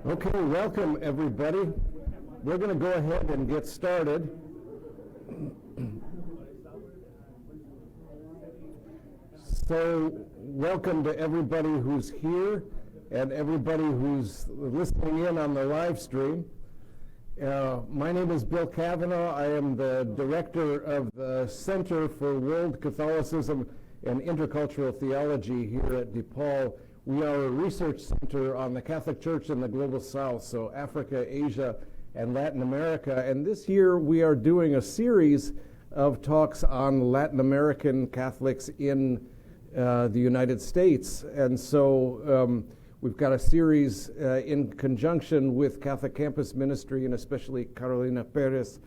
Okay, welcome everybody. We're going to go ahead and get started. So, welcome to everybody who's here and everybody who's listening in on the live stream. My name is Bill Cavanaugh. I am the director of the Center for World Catholicism and Intercultural Theology here at DePaul. We are a research center on the Catholic Church in the Global South, so Africa, Asia, and Latin America. And this year we are doing a series of talks on Latin American Catholics in the United States. And so we've got a series in conjunction with Catholic Campus Ministry, and especially Gina Pérez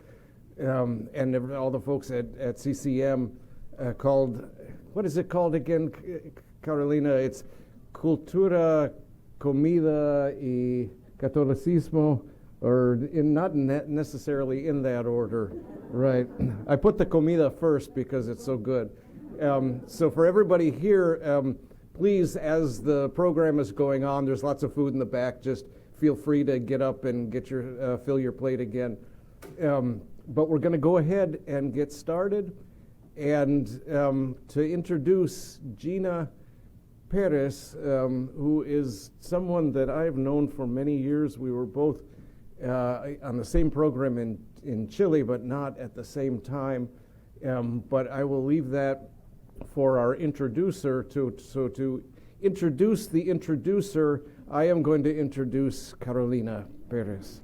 and all the folks at CCM called, what is it called again, Carolina? It's Cultura, Comida y Catolicismo, or not necessarily in that order, right? I put the comida first because it's so good. So for everybody here, please, as the program is going on, there's lots of food in the back. Just feel free to get up and get your fill your plate again. But we're going to go ahead and get started. And to introduce Gina Pérez, who is someone that I've known for many years. We were both on the same program in Chile, but not at the same time. But I will leave that for our introducer. To introduce the introducer, I am going to introduce Gina Pérez.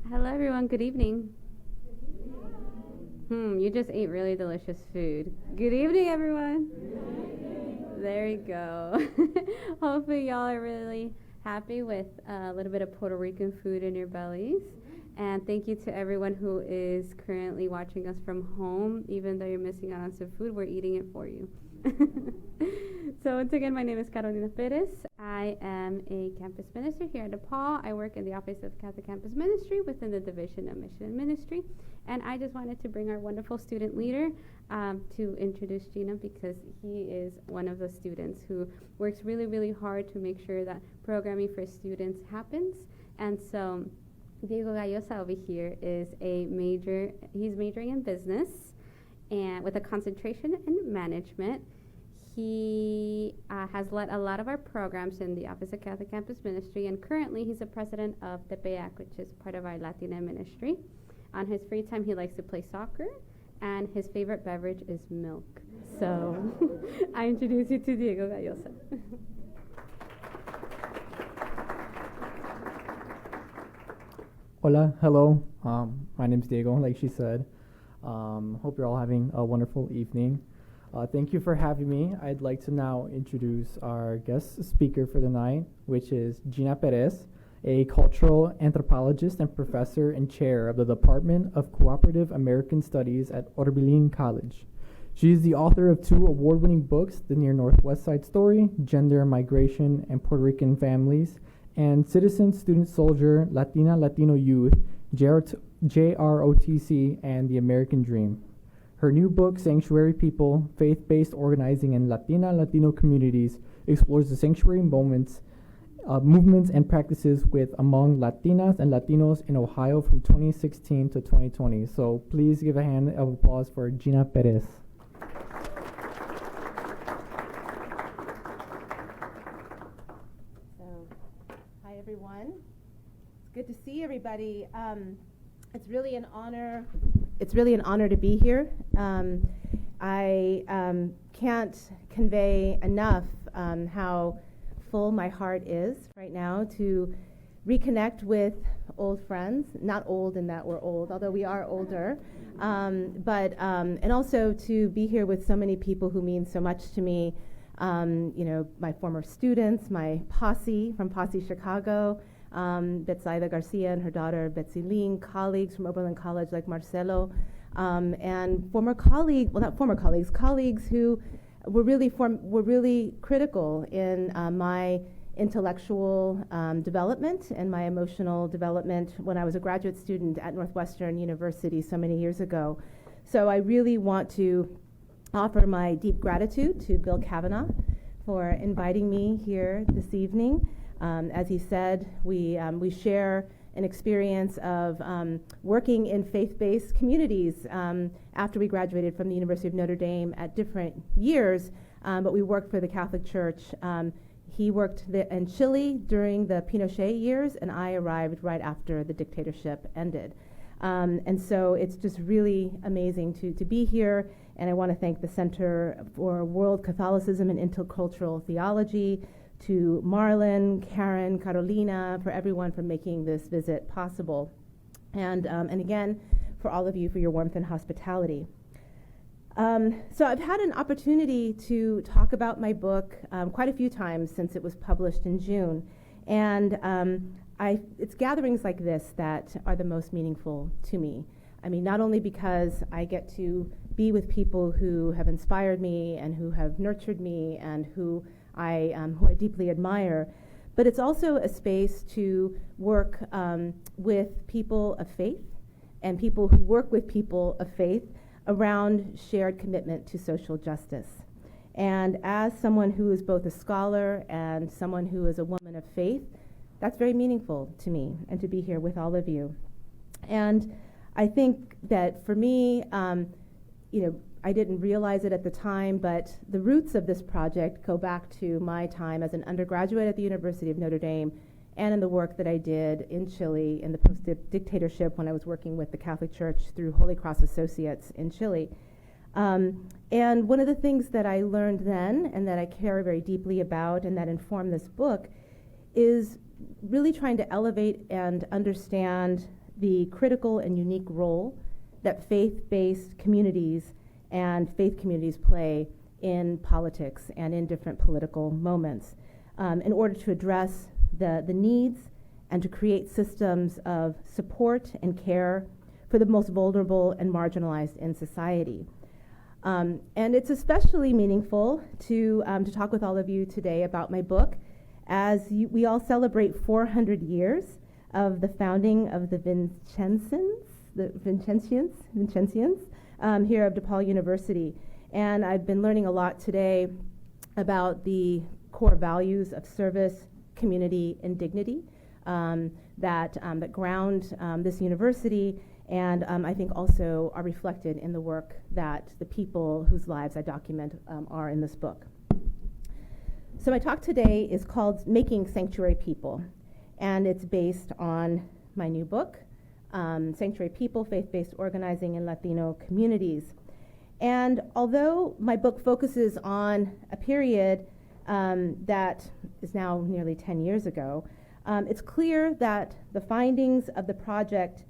Hello everyone, good evening. You just ate really delicious food. Good evening everyone. There you go. Hopefully y'all are really happy with a little bit of Puerto Rican food in your bellies. And thank you to everyone who is currently watching us from home. Even though you're missing out on some food, we're eating it for you. So once again, my name is Gina Pérez. I am a campus minister here at DePaul. I work in the Office of Catholic Campus Ministry within the Division of Mission and Ministry. And I just wanted to bring our wonderful student leader to introduce Gina, because he is one of the students who works really, really hard to make sure that programming for students happens. And so Diego Gallosa over here is he's majoring in business and with a concentration in management. He has led a lot of our programs in the Office of Catholic Campus Ministry, and currently he's the president of Tepeyac, which is part of our Latina ministry. On his free time, he likes to play soccer, and his favorite beverage is milk. So I introduce you to Diego Gallosa. Hola, hello. My name's Diego, like she said. Hope you're all having a wonderful evening. Thank you for having me. I'd like to now introduce our guest speaker for the night, which is Gina Pérez, a cultural anthropologist and professor and chair of the Department of Cooperative American Studies at Oberlin College. She is the author of 2 award-winning books, The Near Northwest Side Story, Gender, Migration, and Puerto Rican Families, and Citizen, Student, Soldier, Latina, Latino Youth, JROTC, and The American Dream. Her new book, Sanctuary People, Faith-Based Organizing in Latina, Latino Communities, explores the sanctuary movements and practices among Latinas and Latinos in Ohio from 2016 to 2020. So please give a hand of applause for Gina Pérez. Hi everyone. It's good to see everybody. It's really an honor. It's really an honor to be here. I can't convey enough how full my heart is right now to reconnect with old friends. Not old in that we're old, although we are older, but and also to be here with so many people who mean so much to me. My former students, my posse from Posse Chicago, Betsaida Garcia and her daughter Betsy Ling, colleagues from Oberlin College like Marcelo, and colleagues who were really critical in my intellectual development and my emotional development when I was a graduate student at Northwestern University so many years ago. So I really want to offer my deep gratitude to Bill Kavanaugh for inviting me here this evening. As he said, we share an experience of working in faith-based communities after we graduated from the University of Notre Dame at different years, but we worked for the Catholic Church. He worked in Chile during the Pinochet years, and I arrived right after the dictatorship ended. And so it's just really amazing to be here, and I want to thank the Center for World Catholicism and Intercultural Theology, to Marlon, Karen, Carolina, for everyone for making this visit possible. And again, for all of you for your warmth and hospitality. So I've had an opportunity to talk about my book quite a few times since it was published in June. And it's gatherings like this that are the most meaningful to me. I mean, not only because I get to be with people who have inspired me and who have nurtured me and who I deeply admire, but it's also a space to work with people of faith and people who work with people of faith around shared commitment to social justice. And as someone who is both a scholar and someone who is a woman of faith, that's very meaningful to me, and to be here with all of you. And I think that for me, I didn't realize it at the time, but the roots of this project go back to my time as an undergraduate at the University of Notre Dame and in the work that I did in Chile in the post-dictatorship when I was working with the Catholic Church through Holy Cross Associates in Chile. And one of the things that I learned then and that I care very deeply about and that informed this book is really trying to elevate and understand the critical and unique role that faith-based communities and faith communities play in politics and in different political moments in order to address the needs and to create systems of support and care for the most vulnerable and marginalized in society. And it's especially meaningful to talk with all of you today about my book as we all celebrate 400 years of the founding of the Vincentians here of DePaul University. And I've been learning a lot today about the core values of service, community, and dignity that ground this university, and I think also are reflected in the work that the people whose lives I document are in this book. So my talk today is called Making Sanctuary People, and it's based on my new book, Sanctuary People, Faith-Based Organizing in Latino Communities. And although my book focuses on a period that is now nearly 10 years ago, it's clear that the findings of the project,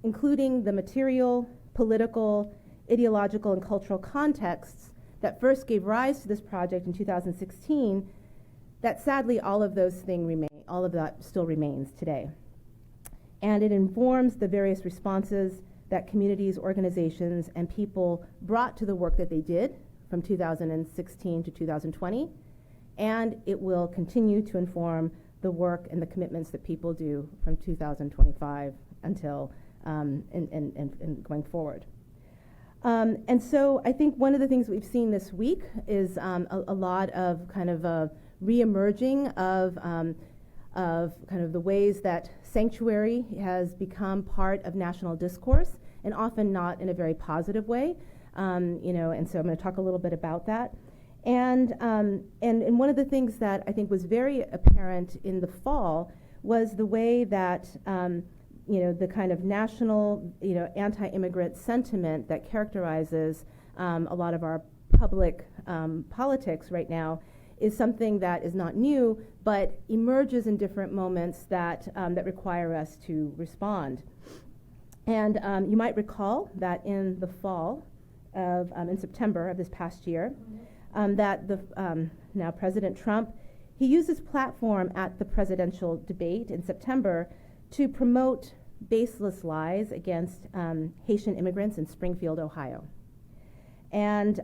including the material, political, ideological, and cultural contexts that first gave rise to this project in 2016, that sadly all of those things remain, all of that still remains today. And it informs the various responses that communities, organizations, and people brought to the work that they did from 2016 to 2020, and it will continue to inform the work and the commitments that people do from 2025 until and going forward. And so I think one of the things we've seen this week is a lot of kind of a re-emerging of kind of the ways that sanctuary has become part of national discourse, and often not in a very positive way. And so I'm going to talk a little bit about that. And one of the things that I think was very apparent in the fall was the way that the kind of national anti-immigrant sentiment that characterizes a lot of our public politics right now is something that is not new, but emerges in different moments that require us to respond. And you might recall that in the fall in September of this past year, that the now President Trump, he used his platform at the presidential debate in September to promote baseless lies against Haitian immigrants in Springfield, Ohio. And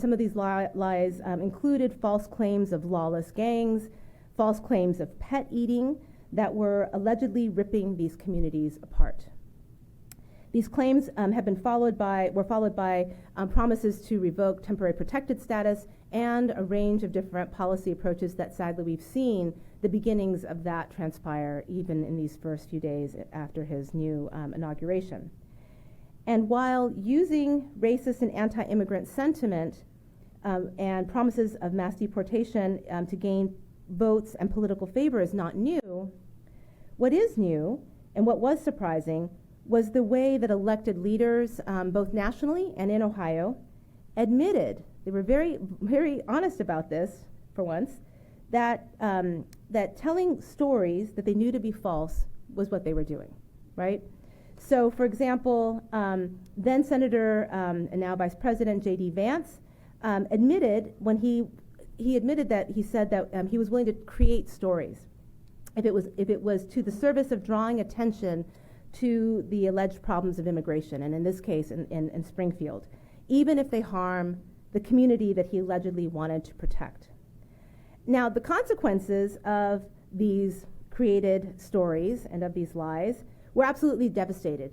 some of these lies included false claims of lawless gangs, false claims of pet eating that were allegedly ripping these communities apart. These claims were followed by promises to revoke temporary protected status and a range of different policy approaches that sadly we've seen the beginnings of that transpire even in these first few days after his new inauguration. And while using racist and anti-immigrant sentiment and promises of mass deportation to gain votes and political favor is not new, what is new and what was surprising was the way that elected leaders, both nationally and in Ohio, admitted, they were very, very honest about this for once, that telling stories that they knew to be false was what they were doing, right? So, for example, then Senator and now Vice President J.D. Vance admitted when he said that he was willing to create stories if it was to the service of drawing attention to the alleged problems of immigration, and in this case in Springfield, even if they harm the community that he allegedly wanted to protect. Now, the consequences of these created stories and of these lies were absolutely devastating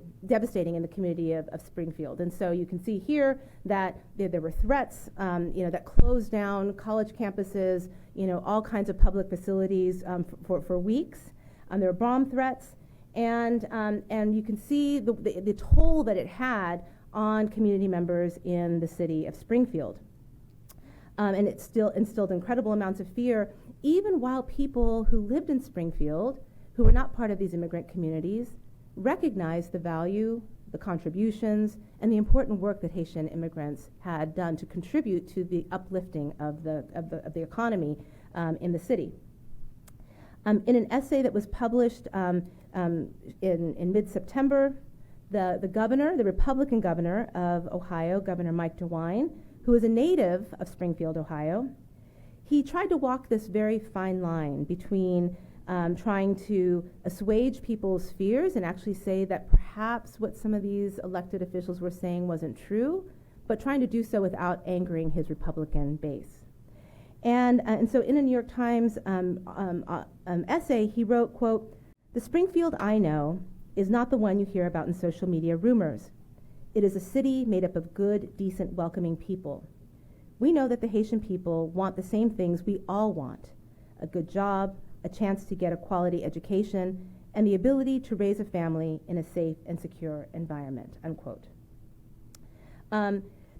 in the community of Springfield. And so you can see here that there were threats, that closed down college campuses, all kinds of public facilities for weeks. There were bomb threats. And you can see the toll that it had on community members in the city of Springfield. And it still instilled incredible amounts of fear, even while people who lived in Springfield, who were not part of these immigrant communities, recognized the value, the contributions, and the important work that Haitian immigrants had done to contribute to the uplifting of the economy in the city. In an essay that was published in mid-September, the Republican governor of Ohio, Governor Mike DeWine, who is a native of Springfield, Ohio, he tried to walk this very fine line between trying to assuage people's fears and actually say that perhaps what some of these elected officials were saying wasn't true, but trying to do so without angering his Republican base. And so in a New York Times essay, he wrote, quote, "The Springfield I know is not the one you hear about in social media rumors. It is a city made up of good, decent, welcoming people. We know that the Haitian people want the same things we all want: a good job, a chance to get a quality education, and the ability to raise a family in a safe and secure environment," unquote.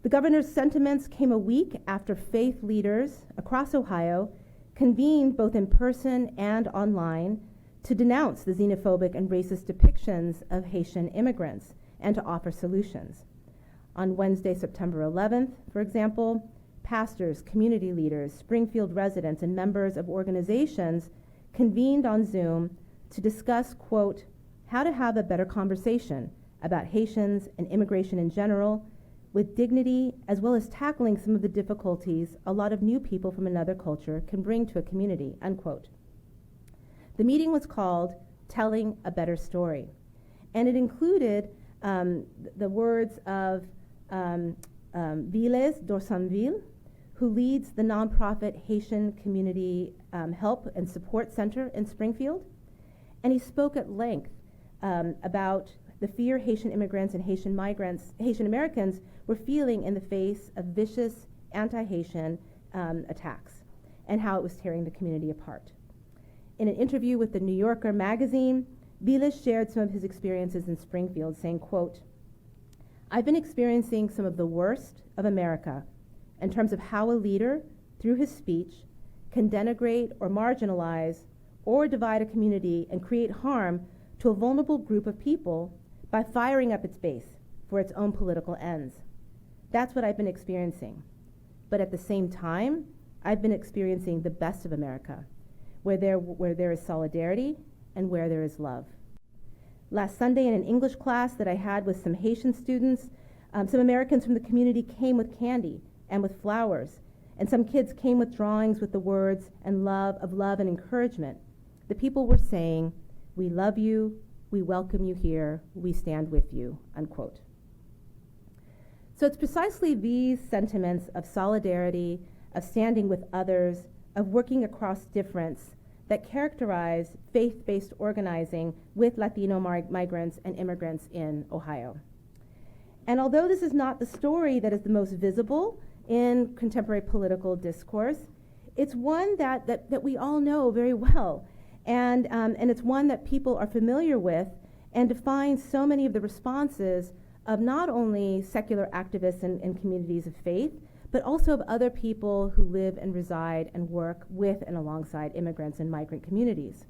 The governor's sentiments came a week after faith leaders across Ohio convened both in person and online to denounce the xenophobic and racist depictions of Haitian immigrants and to offer solutions. On Wednesday, September 11th, for example, pastors, community leaders, Springfield residents, and members of organizations convened on Zoom to discuss, quote, how to have a better conversation about Haitians and immigration in general with dignity, as well as tackling some of the difficulties a lot of new people from another culture can bring to a community, unquote. The meeting was called Telling a Better Story, and it included the words of Viles Dorsanville, who leads the nonprofit Haitian Community Help and Support Center in Springfield. And he spoke at length about the fear Haitian immigrants and Haitian Americans were feeling in the face of vicious anti-Haitian attacks and how it was tearing the community apart. In an interview with the New Yorker magazine, Vilas shared some of his experiences in Springfield, saying, quote, "I've been experiencing some of the worst of America in terms of how a leader, through his speech, can denigrate or marginalize or divide a community and create harm to a vulnerable group of people by firing up its base for its own political ends. That's what I've been experiencing. But at the same time, I've been experiencing the best of America, where there is solidarity and where there is love." Last Sunday in an English class that I had with some Haitian students, some Americans from the community came with candy and with flowers, and some kids came with drawings with the words of love and encouragement. The people were saying, "We love you, we welcome you here, we stand with you," unquote. So it's precisely these sentiments of solidarity, of standing with others, of working across difference that characterize faith-based organizing with Latino migrants and immigrants in Ohio. And although this is not the story that is the most visible in contemporary political discourse, it's one that we all know very well. And it's one that people are familiar with and defines so many of the responses of not only secular activists and communities of faith, but also of other people who live and reside and work with and alongside immigrants and migrant communities.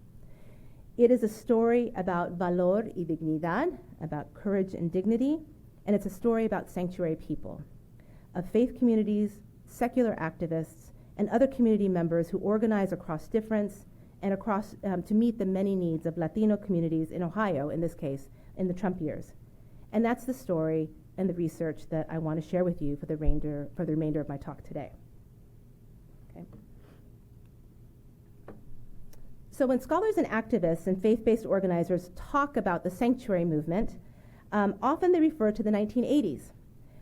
It is a story about valor y dignidad, about courage and dignity, and it's a story about sanctuary people, of faith communities, secular activists, and other community members who organize across difference and across to meet the many needs of Latino communities in Ohio, in this case, in the Trump years. And that's the story and the research that I want to share with you for the remainder of my talk today. Okay. So when scholars and activists and faith-based organizers talk about the sanctuary movement, often they refer to the 1980s,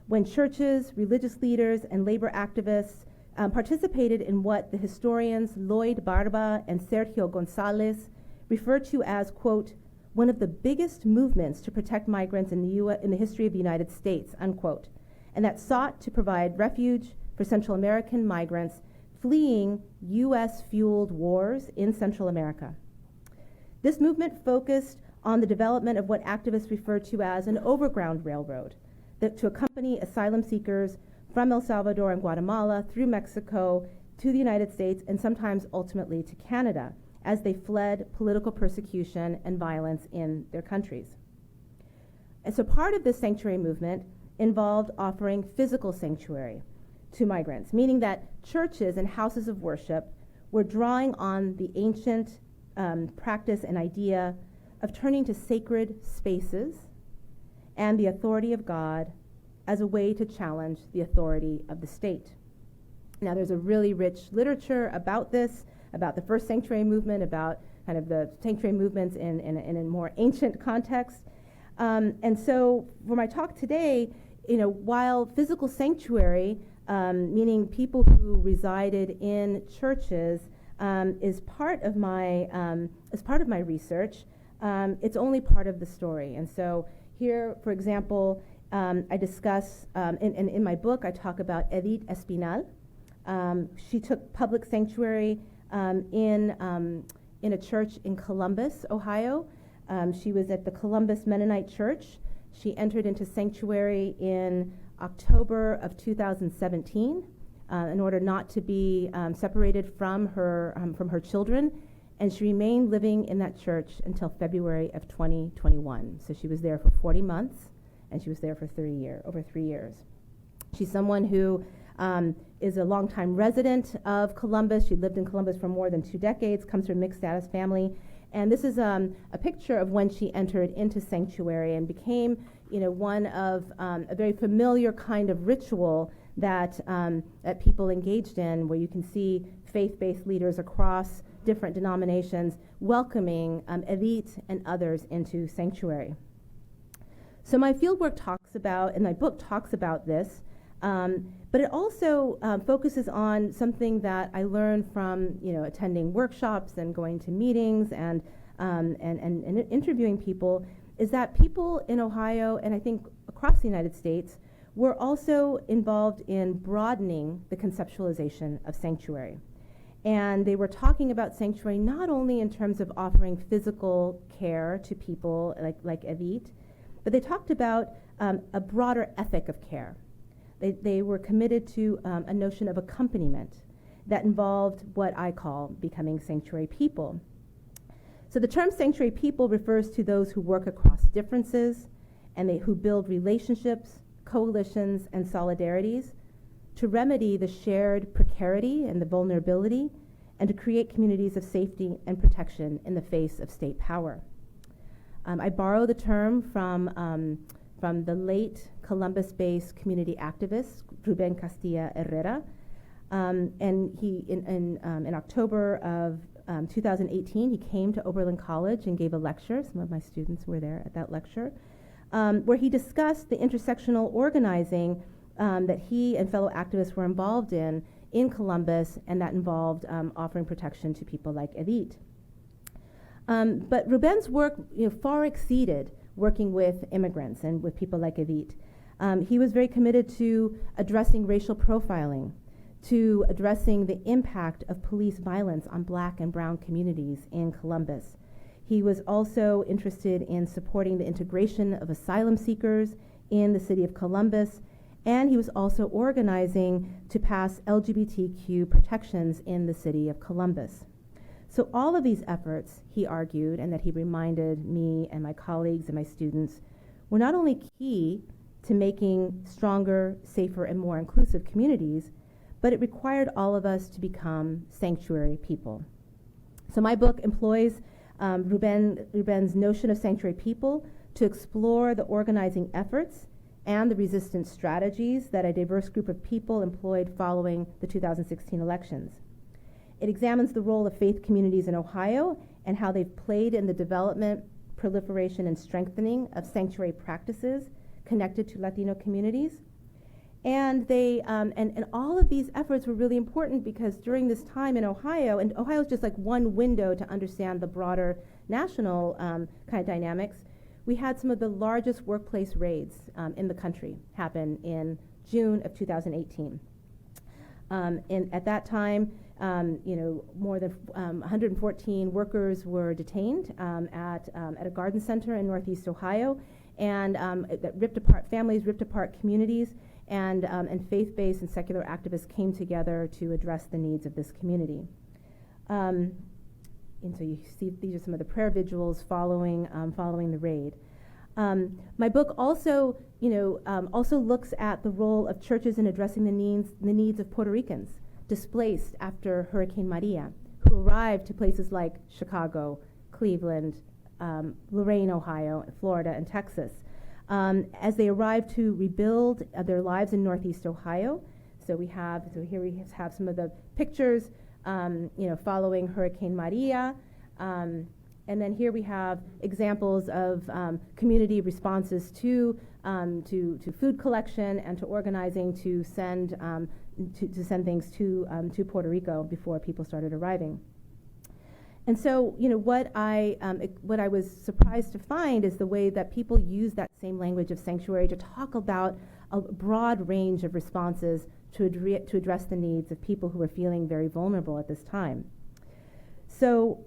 when churches, religious leaders, and labor activists participated in what the historians Lloyd Barba and Sergio Gonzalez refer to as, quote, one of the biggest movements to protect migrants in the history of the United States, unquote, and that sought to provide refuge for Central American migrants fleeing U.S.-fueled wars in Central America. This movement focused on the development of what activists refer to as an overground railroad to accompany asylum seekers from El Salvador and Guatemala through Mexico to the United States and sometimes ultimately to Canada as they fled political persecution and violence in their countries. And so part of this sanctuary movement involved offering physical sanctuary to migrants, meaning that churches and houses of worship were drawing on the ancient practice and idea of turning to sacred spaces and the authority of God as a way to challenge the authority of the state. Now, there's a really rich literature about this, about the first sanctuary movement, about kind of the sanctuary movements in a more ancient context. And so for my talk today, while physical sanctuary, meaning people who resided in churches, is part of my research, it's only part of the story. And so here, for example, I discuss, in my book, I talk about Edith Espinal. She took public sanctuary in a church in Columbus, Ohio. She was at the Columbus Mennonite Church. She entered into sanctuary in October of 2017 in order not to be separated from her children, and she remained living in that church until February of 2021. So she was there for 40 months, and she was there for over 3 years. She's someone who is a longtime resident of Columbus. She lived in Columbus for more than 2 decades, comes from a mixed status family. And this is a picture of when she entered into sanctuary and became, one of a very familiar kind of ritual that people engaged in, where you can see faith-based leaders across different denominations welcoming Edith and others into sanctuary. So my fieldwork talks about, and my book talks about this, but it also focuses on something that I learned from attending workshops and going to meetings and interviewing people, is that people in Ohio and I think across the United States were also involved in broadening the conceptualization of sanctuary. And they were talking about sanctuary not only in terms of offering physical care to people like Edith, but they talked about a broader ethic of care. They were committed to a notion of accompaniment that involved what I call becoming sanctuary people. So the term sanctuary people refers to those who work across differences and who build relationships, coalitions, and solidarities to remedy the shared precarity and the vulnerability and to create communities of safety and protection in the face of state power. I borrow the term from the late Columbus-based community activist Ruben Castilla Herrera, and he in October of 2018 he came to Oberlin College and gave a lecture. Some of my students were there at that lecture, where he discussed the intersectional organizing that he and fellow activists were involved in Columbus, and that involved offering protection to people like Edith. But Ruben's work far exceeded working with immigrants and with people like Edith. He was very committed to addressing racial profiling, to addressing the impact of police violence on Black and brown communities in Columbus. He was also interested in supporting the integration of asylum seekers in the city of Columbus, and he was also organizing to pass LGBTQ protections in the city of Columbus. So all of these efforts, he argued, and that he reminded me and my colleagues and my students, were not only key to making stronger, safer, and more inclusive communities, but it required all of us to become sanctuary people. So my book employs Ruben's notion of sanctuary people to explore the organizing efforts and the resistance strategies that a diverse group of people employed following the 2016 elections. It examines the role of faith communities in Ohio and how they've played in the development, proliferation, and strengthening of sanctuary practices connected to Latino communities. And they and all of these efforts were really important because during this time in Ohio, and Ohio is just like one window to understand the broader national kind of dynamics, we had some of the largest workplace raids in the country happen in June of 2018. At that time, more than 114 workers were detained at a garden center in Northeast Ohio, and that ripped apart families, ripped apart communities, and faith-based and secular activists came together to address the needs of this community. And so you see these are some of the prayer vigils following the raid. My book also, also looks at the role of churches in addressing the needs of Puerto Ricans displaced after Hurricane Maria, who arrived to places like Chicago, Cleveland, Lorain, Ohio, Florida, and Texas. As they arrived to rebuild their lives in Northeast Ohio. So here we have some of the pictures, following Hurricane Maria. And then here we have examples of community responses to food collection and to organizing to send things to Puerto Rico before people started arriving. And so, what I was surprised to find is the way that people use that same language of sanctuary to talk about a broad range of responses to address the needs of people who are feeling very vulnerable at this time. So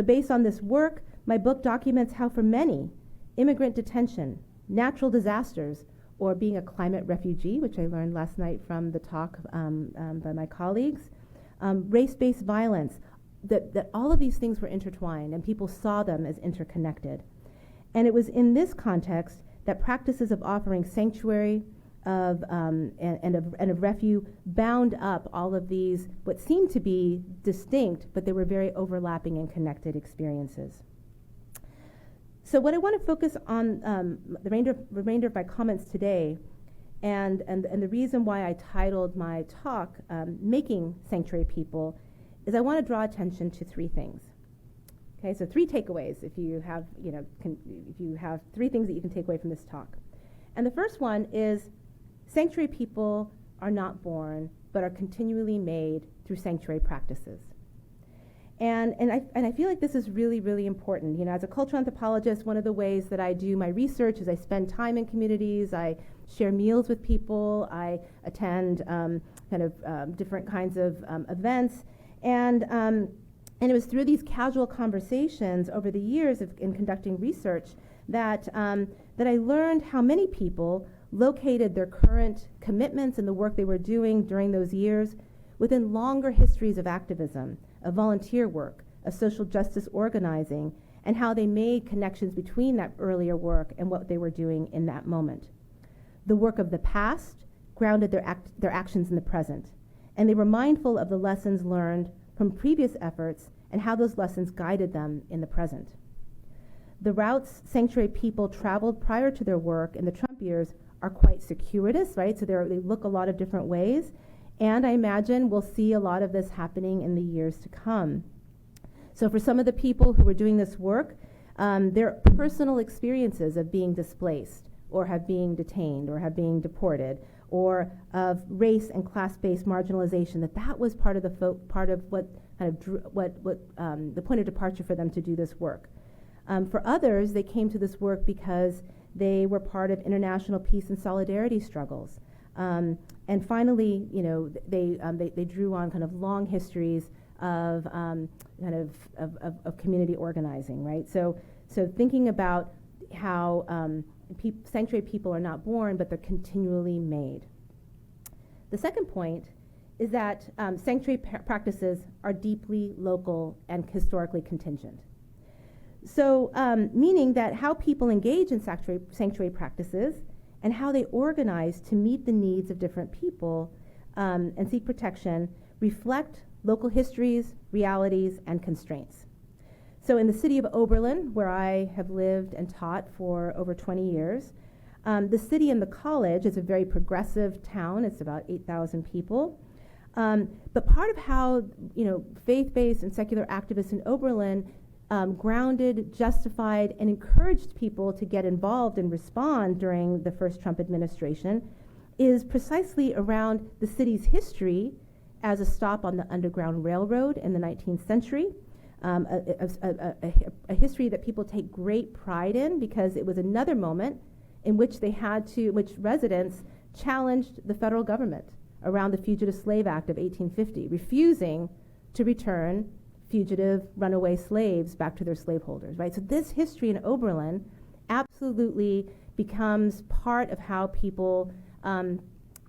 based on this work, my book documents how for many, immigrant detention, natural disasters, or being a climate refugee, which I learned last night from the talk by my colleagues, race-based violence, that all of these things were intertwined and people saw them as interconnected. And it was in this context that practices of offering sanctuary and of refuge bound up all of these, what seemed to be distinct, but they were very overlapping and connected experiences. So what I want to focus on the remainder of my comments today, and the reason why I titled my talk, Making Sanctuary People, is I want to draw attention to three things. Okay, so three takeaways if you have, if you have three things that you can take away from this talk. And the first one is sanctuary people are not born, but are continually made through sanctuary practices. And I feel like this is really, really important. As a cultural anthropologist, one of the ways that I do my research is I spend time in communities, I share meals with people, I attend different kinds of events. And it was through these casual conversations over the years in conducting research that I learned how many people located their current commitments and the work they were doing during those years within longer histories of activism, of volunteer work, of social justice organizing, and how they made connections between that earlier work and what they were doing in that moment. The work of the past grounded their actions in the present, and they were mindful of the lessons learned from previous efforts and how those lessons guided them in the present. The routes sanctuary people traveled prior to their work in the Trump years are quite circuitous, right? So they look a lot of different ways, and I imagine we'll see a lot of this happening in the years to come. So for some of the people who were doing this work, their personal experiences of being displaced or have being detained or have being deported or of race and class-based marginalization, that was part of what the point of departure for them to do this work. For others, they came to this work because They were part of international peace and solidarity struggles. And finally, you know, they drew on kind of long histories of of community organizing, right? So thinking about how sanctuary people are not born, but they're continually made. The second point is that sanctuary practices are deeply local and historically contingent. So, meaning that how people engage in sanctuary practices and how they organize to meet the needs of different people and seek protection reflect local histories, realities, and constraints. So in the city of Oberlin, where I have lived and taught for over 20 years, the city and the college is a very progressive town. It's about 8,000 people. But part of how, you know, faith-based and secular activists in Oberlin grounded, justified, and encouraged people to get involved and respond during the first Trump administration is precisely around the city's history as a stop on the Underground Railroad in the 19th century, a history that people take great pride in because it was another moment in which which residents challenged the federal government around the Fugitive Slave Act of 1850, refusing to return fugitive runaway slaves back to their slaveholders, right? So this history in Oberlin absolutely becomes part of how people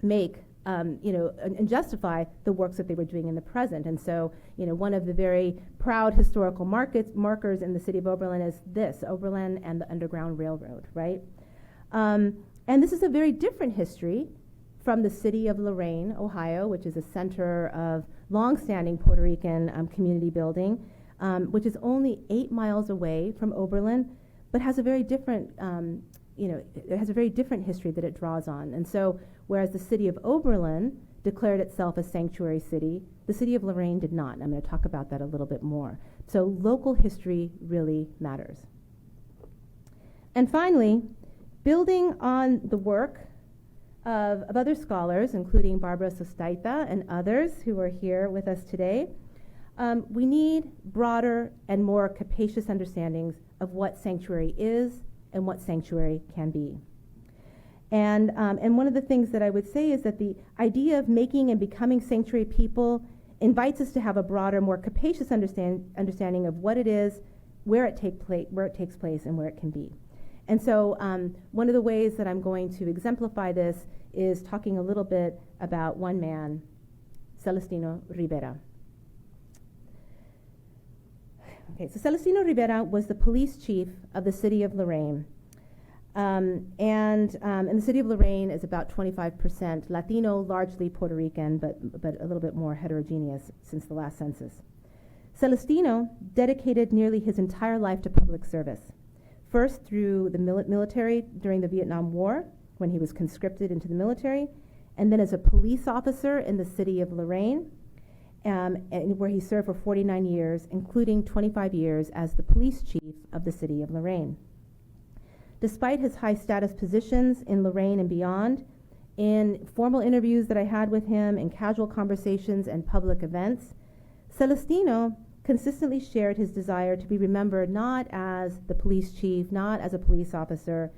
make, and justify the works that they were doing in the present. And so, you know, one of the very proud historical markers in the city of Oberlin is this, Oberlin and the Underground Railroad, right? And this is a very different history from the city of Lorain, Ohio, which is a center of longstanding Puerto Rican community building, which is only 8 miles away from Oberlin, but has a very different, it has a very different history that it draws on. And so, whereas the city of Oberlin declared itself a sanctuary city, the city of Lorain did not. And I'm going to talk about that a little bit more. So local history really matters. And finally, building on the work of other scholars, including Barbara Sostaita and others who are here with us today, we need broader and more capacious understandings of what sanctuary is and what sanctuary can be. And one of the things that I would say is that the idea of making and becoming sanctuary people invites us to have a broader, more capacious understanding of what it is, where it takes place, and where it can be. And so one of the ways that I'm going to exemplify this is talking a little bit about one man, Celestino Rivera. Okay, so Celestino Rivera was the police chief of the city of Lorain. And the city of Lorain is about 25% Latino, largely Puerto Rican, but a little bit more heterogeneous since the last census. Celestino dedicated nearly his entire life to public service. First through the military during the Vietnam War, when he was conscripted into the military, and then as a police officer in the city of Lorain, and where he served for 49 years, including 25 years as the police chief of the city of Lorain. Despite his high status positions in Lorain and beyond, in formal interviews that I had with him, in casual conversations and public events, Celestino consistently shared his desire to be remembered not as the police chief, not as a police officer,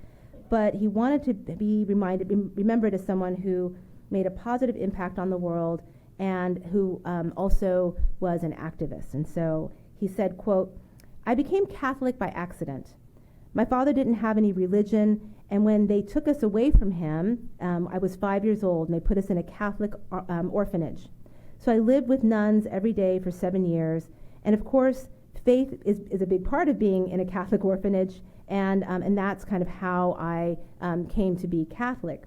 but he wanted to be remembered as someone who made a positive impact on the world and who also was an activist. And so he said, quote, "I became Catholic by accident. My father didn't have any religion, and when they took us away from him, I was 5 years old, and they put us in a Catholic orphanage. So I lived with nuns every day for 7 years. And of course, faith is a big part of being in a Catholic orphanage, and that's kind of how I came to be Catholic.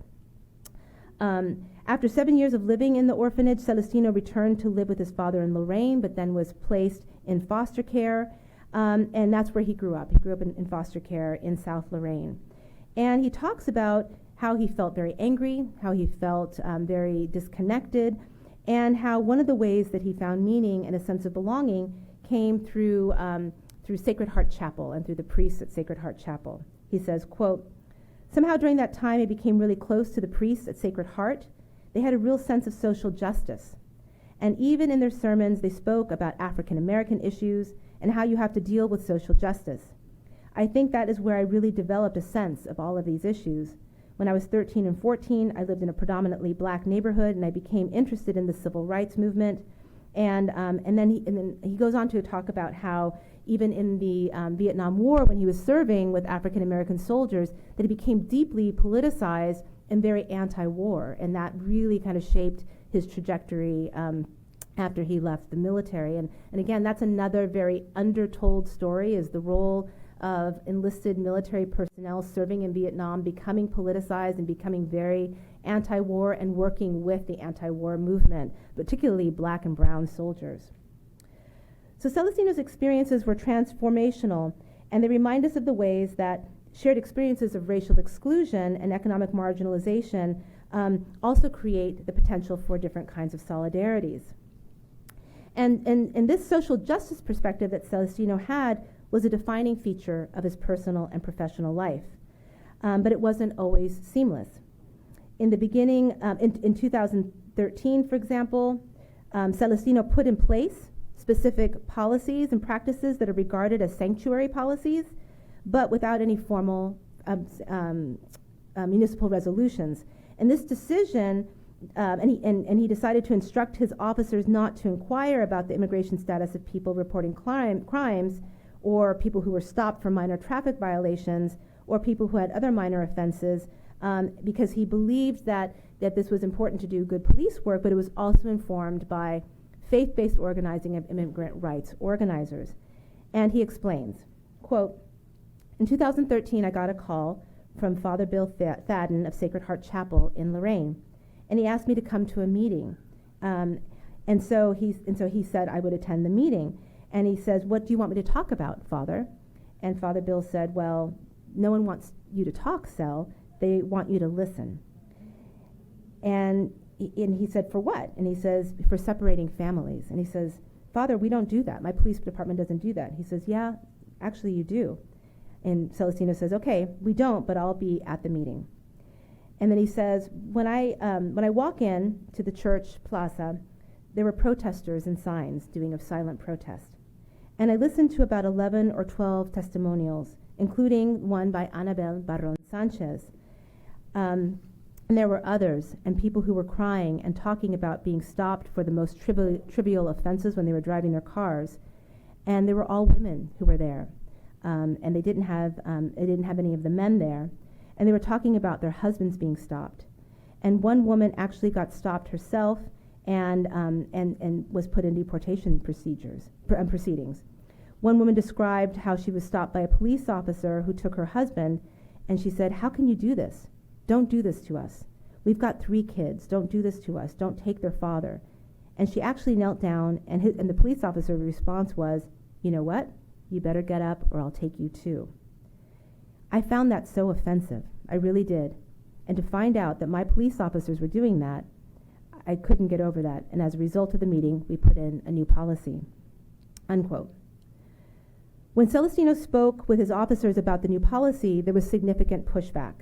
After 7 years of living in the orphanage, Celestino returned to live with his father in Lorain, but then was placed in foster care, and that's where he grew up. He grew up in foster care in South Lorain. And he talks about how he felt very angry, how he felt very disconnected, and how one of the ways that he found meaning and a sense of belonging came through Sacred Heart Chapel and through the priests at Sacred Heart Chapel. He says, quote, "Somehow during that time I became really close to the priests at Sacred Heart. They had a real sense of social justice. And even in their sermons, they spoke about African American issues and how you have to deal with social justice. I think that is where I really developed a sense of all of these issues. When I was 13 and 14, I lived in a predominantly black neighborhood, and I became interested in the civil rights movement. And then he goes on to talk about how even in the Vietnam War, when he was serving with African American soldiers, that he became deeply politicized and very anti-war, and that really kind of shaped his trajectory after he left the military. And again, that's another very undertold story, is the role of enlisted military personnel serving in Vietnam, becoming politicized and becoming very anti-war and working with the anti-war movement, particularly black and brown soldiers. So Celestino's experiences were transformational, and they remind us of the ways that shared experiences of racial exclusion and economic marginalization also create the potential for different kinds of solidarities. And this social justice perspective that Celestino had was a defining feature of his personal and professional life. But it wasn't always seamless. In the beginning, in 2013, for example, Celestino put in place specific policies and practices that are regarded as sanctuary policies, but without any formal municipal resolutions. And this decision, and he decided to instruct his officers not to inquire about the immigration status of people reporting crimes, or people who were stopped for minor traffic violations, or people who had other minor offenses, because he believed that this was important to do good police work, but it was also informed by faith-based organizing of immigrant rights organizers. And he explains, quote, "In 2013, I got a call from Father Bill Thadden of Sacred Heart Chapel in Lorraine, and he asked me to come to a meeting. And so he said I would attend the meeting. And he says, 'What do you want me to talk about, Father?' And Father Bill said, 'Well, no one wants you to talk, Cel. They want you to listen.' And he said, 'For what?' And he says, 'For separating families.' And he says, 'Father, we don't do that. My police department doesn't do that.' He says, 'Yeah, actually you do.' And Celestino says, 'Okay, we don't, but I'll be at the meeting.' And then he says, when I walk in to the church plaza, there were protesters and signs doing a silent protest. And I listened to about 11 or 12 testimonials, including one by Anabel Barron Sanchez. And there were others, and people who were crying and talking about being stopped for the most trivial offenses when they were driving their cars. And they were all women who were there. And they didn't have any of the men there. And they were talking about their husbands being stopped. And one woman actually got stopped herself and was put in deportation proceedings. One woman described how she was stopped by a police officer who took her husband, and she said, "How can you do this? Don't do this to us. We've got 3 kids. Don't do this to us. Don't take their father." And she actually knelt down, and the police officer's response was, "You know what? You better get up or I'll take you too." I found that so offensive. I really did. And to find out that my police officers were doing that, I couldn't get over that. And as a result of the meeting, we put in a new policy. Unquote. When Celestino spoke with his officers about the new policy, there was significant pushback,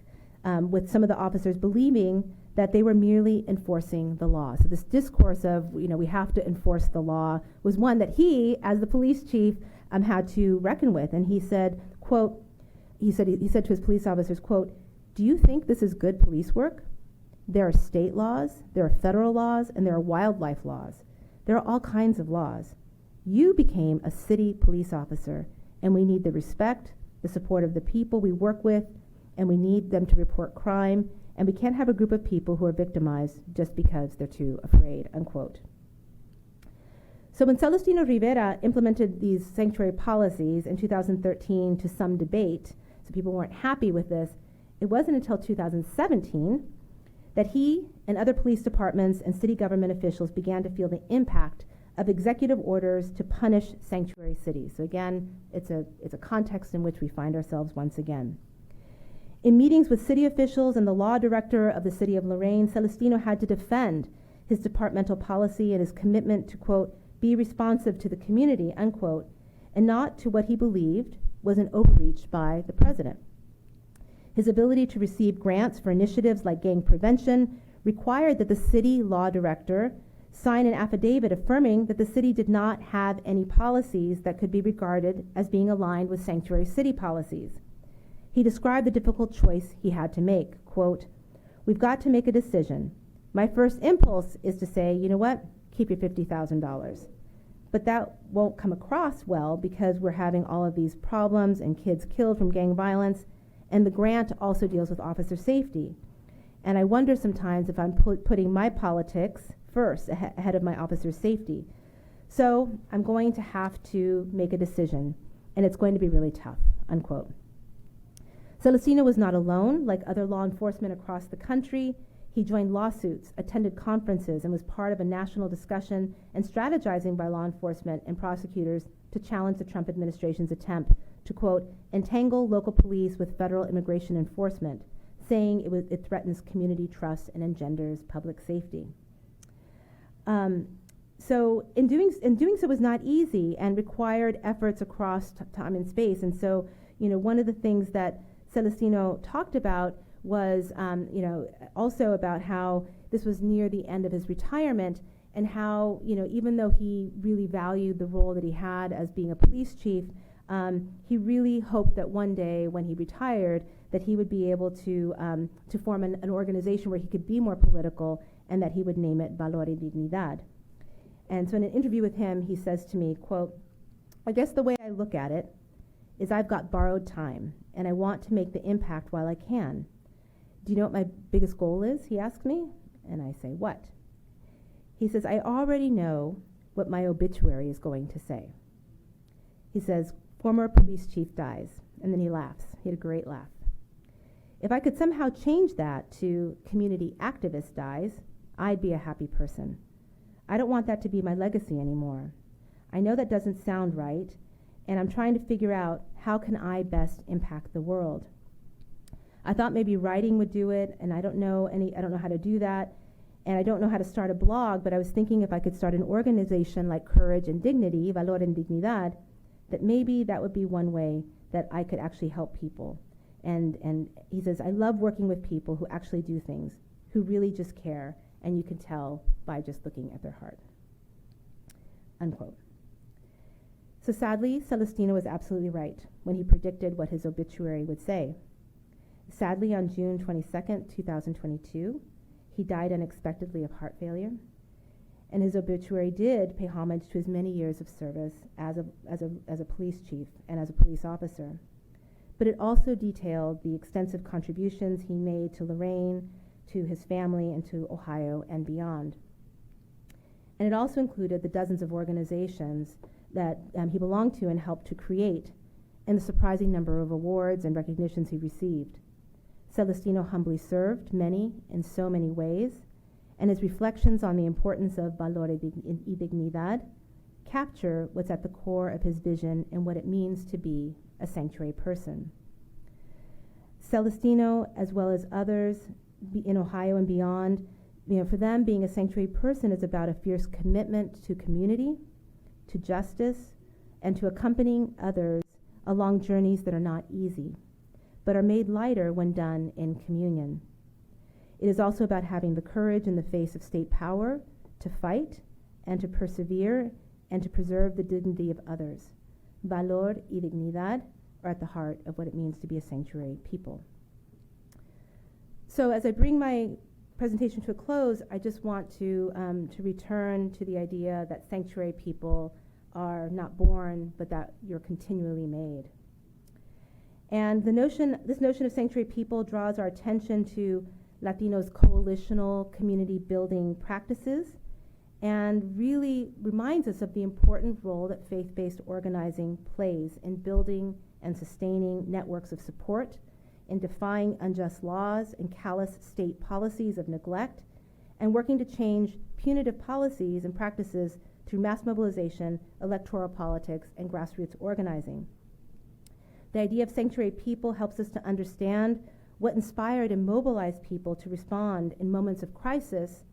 with some of the officers believing that they were merely enforcing the law. So this discourse of, we have to enforce the law was one that he, as the police chief, had to reckon with. And he said, quote, he said to his police officers, quote, "Do you think this is good police work? There are state laws, there are federal laws, and there are wildlife laws. There are all kinds of laws. You became a city police officer, and we need the respect, the support of the people we work with, and we need them to report crime, and we can't have a group of people who are victimized just because they're too afraid," unquote. So when Celestino Rivera implemented these sanctuary policies in 2013 to some debate, so people weren't happy with this, it wasn't until 2017 that he and other police departments and city government officials began to feel the impact of executive orders to punish sanctuary cities. So again, it's a context in which we find ourselves once again. In meetings with city officials and the law director of the city of Lorraine, Celestino had to defend his departmental policy and his commitment to, quote, "be responsive to the community," unquote, and not to what he believed was an overreach by the president. His ability to receive grants for initiatives like gang prevention required that the city law director sign an affidavit affirming that the city did not have any policies that could be regarded as being aligned with sanctuary city policies. He described the difficult choice he had to make. Quote, "We've got to make a decision. My first impulse is to say, you know what, keep your $50,000. But that won't come across well because we're having all of these problems and kids killed from gang violence, and the grant also deals with officer safety. And I wonder sometimes if I'm putting my politics first ahead of my officer's safety. So I'm going to have to make a decision, and it's going to be really tough," unquote. Celestino was not alone. Like other law enforcement across the country, he joined lawsuits, attended conferences, and was part of a national discussion and strategizing by law enforcement and prosecutors to challenge the Trump administration's attempt to, quote, "entangle local police with federal immigration enforcement," saying it threatens community trust and engenders public safety. So in doing so was not easy and required efforts across time and space. And so, one of the things that Celestino talked about was, also about how this was near the end of his retirement and how, even though he really valued the role that he had as being a police chief, he really hoped that one day when he retired that he would be able to form an organization where he could be more political and that he would name it Valor y Dignidad. And so in an interview with him, he says to me, quote, "I guess the way I look at it is I've got borrowed time and I want to make the impact while I can. Do you know what my biggest goal is?" he asked me. And I say, "What?" He says, "I already know what my obituary is going to say." He says, "Former police chief dies," and then he laughs. He had a great laugh. "If I could somehow change that to community activist dies, I'd be a happy person. I don't want that to be my legacy anymore. I know that doesn't sound right, and I'm trying to figure out how can I best impact the world. I thought maybe writing would do it, and I don't know how to do that, and I don't know how to start a blog, but I was thinking if I could start an organization like Courage and Dignity, Valor y Dignidad, that maybe that would be one way that I could actually help people." And he says, "I love working with people who actually do things, who really just care, and you can tell by just looking at their heart," unquote. So sadly, Celestino was absolutely right when he predicted what his obituary would say. Sadly, on June 22nd, 2022, he died unexpectedly of heart failure. And his obituary did pay homage to his many years of service as a police chief and as a police officer. But it also detailed the extensive contributions he made to Lorraine, to his family, and to Ohio and beyond. And it also included the dozens of organizations that he belonged to and helped to create, and the surprising number of awards and recognitions he received. Celestino humbly served many in so many ways, and his reflections on the importance of Valor y Dignidad capture what's at the core of his vision and what it means to be a sanctuary person. Celestino, as well as others in Ohio and beyond, for them, being a sanctuary person is about a fierce commitment to community, to justice, and to accompanying others along journeys that are not easy, but are made lighter when done in communion. It is also about having the courage in the face of state power to fight and to persevere and to preserve the dignity of others. Valor y Dignidad are at the heart of what it means to be a sanctuary people. So as I bring my presentation to a close, I just want to return to the idea that sanctuary people are not born, but that you're continually made. And this notion of sanctuary people draws our attention to Latinos' coalitional community building practices and really reminds us of the important role that faith-based organizing plays in building and sustaining networks of support, in defying unjust laws and callous state policies of neglect, and working to change punitive policies and practices through mass mobilization, electoral politics, and grassroots organizing. The idea of sanctuary people helps us to understand what inspired and mobilized people to respond in moments of crisis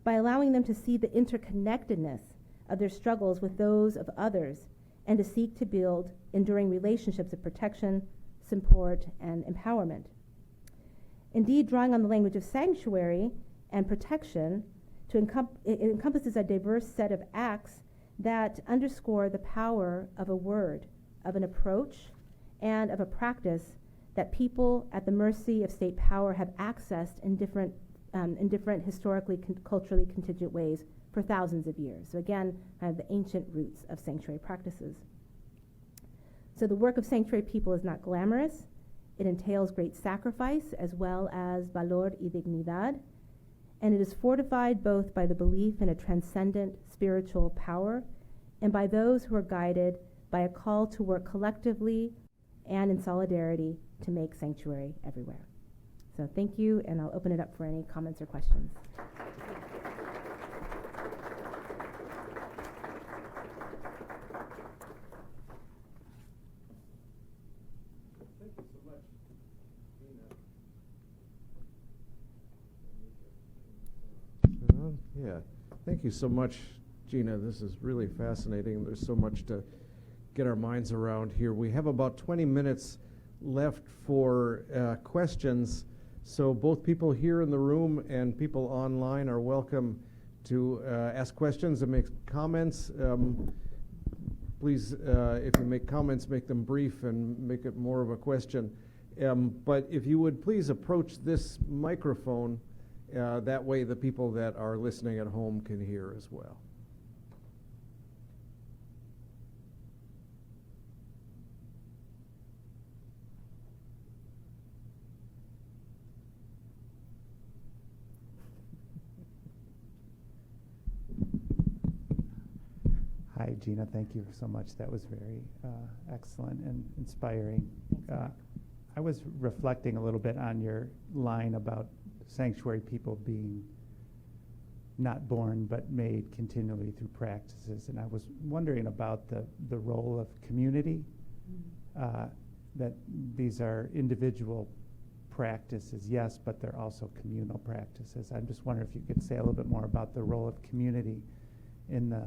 by allowing them to see the interconnectedness of their struggles with those of others and to seek to build enduring relationships of protection, support, and empowerment. Indeed, drawing on the language of sanctuary and protection, It encompasses a diverse set of acts that underscore the power of a word, of an approach, and of a practice that people at the mercy of state power have accessed in different historically, culturally contingent ways for thousands of years. So again, the ancient roots of sanctuary practices. So the work of sanctuary people is not glamorous. It entails great sacrifice as well as valor y dignidad. And it is fortified both by the belief in a transcendent spiritual power and by those who are guided by a call to work collectively and in solidarity to make sanctuary everywhere. So thank you, and I'll open it up for any comments or questions. Thank you so much, Gina. Yeah, thank you so much, Gina. This is really fascinating. There's so much to get our minds around here. We have about 20 minutes left for questions, so both people here in the room and people online are welcome to ask questions and make comments. Please, if you make comments, make them brief and make it more of a question. But if you would please approach this microphone, that way the people that are listening at home can hear as well. Hi, Gina. Thank you so much. That was very excellent and inspiring. I was reflecting a little bit on your line about sanctuary people being not born but made continually through practices, and I was wondering about the role of community, that these are individual practices, yes, but they're also communal practices. I'm just wondering if you could say a little bit more about the role of community in the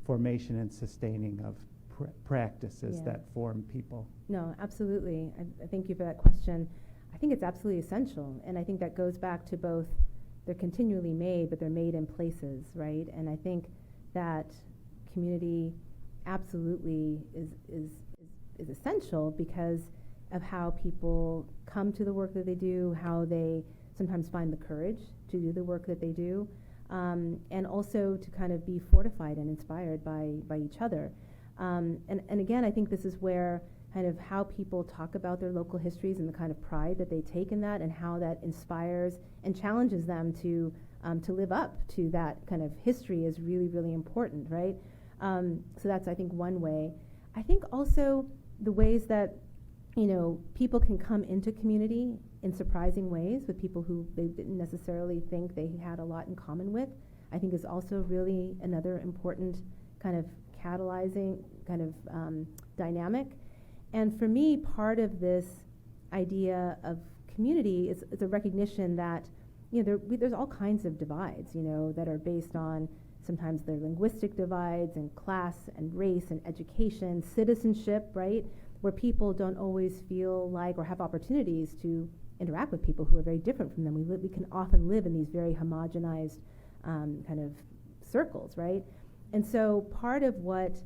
formation and sustaining of practices that form people. No, absolutely. I thank you for that question. I think it's absolutely essential, and I think that goes back to both they're continually made, but they're made in places, right? And I think that community absolutely is essential because of how people come to the work that they do, how they sometimes find the courage to do the work that they do, and also to kind of be fortified and inspired by each other. And again, I think this is where kind of how people talk about their local histories and the kind of pride that they take in that, and how that inspires and challenges them to live up to that kind of history is really, really important, right? So that's, I think, one way. I think also the ways that, people can come into community in surprising ways with people who they didn't necessarily think they had a lot in common with, I think is also really another important kind of catalyzing kind of dynamic. And for me, part of this idea of community is a recognition that there's all kinds of divides, that are based on sometimes they're linguistic divides and class and race and education, citizenship, right, where people don't always feel like or have opportunities to interact with people who are very different from them. We can often live in these very homogenized kind of circles, right? And so part of what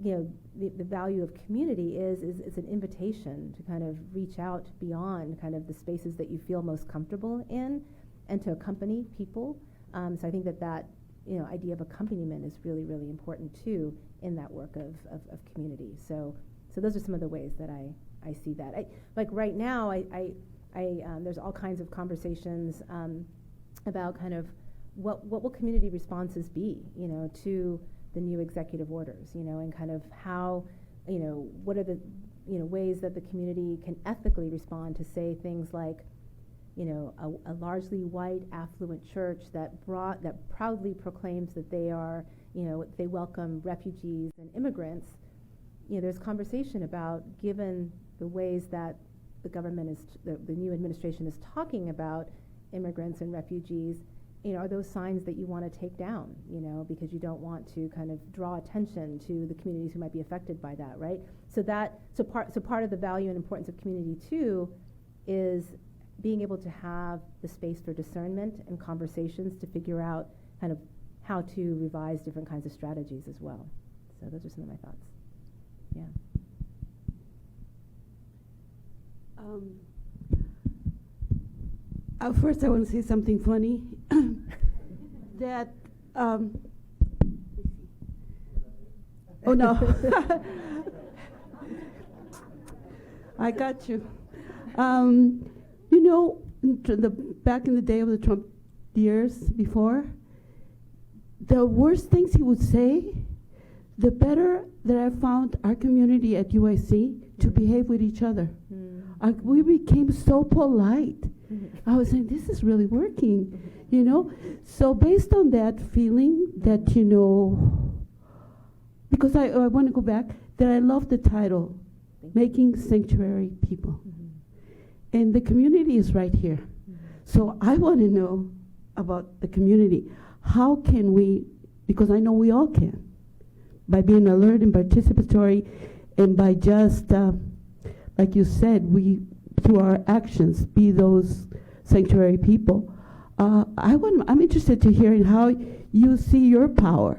the value of community is an invitation to kind of reach out beyond kind of the spaces that you feel most comfortable in, and to accompany people. So I think that idea of accompaniment is really, really important too in that work of community. So those are some of the ways that I see that. Like right now, there's all kinds of conversations about kind of what will community responses be, to the new executive orders, and kind of how, what are the, ways that the community can ethically respond to say things like, a largely white, affluent church that proudly proclaims that they are, they welcome refugees and immigrants. There's conversation about, given the ways that the government the new administration is talking about immigrants and refugees, are those signs that you want to take down, because you don't want to kind of draw attention to the communities who might be affected by that, right? So part of the value and importance of community too is being able to have the space for discernment and conversations to figure out kind of how to revise different kinds of strategies as well. So those are some of my thoughts. Yeah. First, I want to say something funny. That, oh no, I got you. You know, back in the day of the Trump years before, the worst things he would say, the better that I found our community at UIC to behave with each other. We became so polite. I was saying, this is really working, you know? So based on that feeling that, you know, because I want to go back, that I love the title, Making Sanctuary People. And the community is right here. So I want to know about the community. How can we, because I know we all can, by being alert and participatory, and by just, like you said, we, through our actions, be those sanctuary people. I'm interested to hear how you see your power,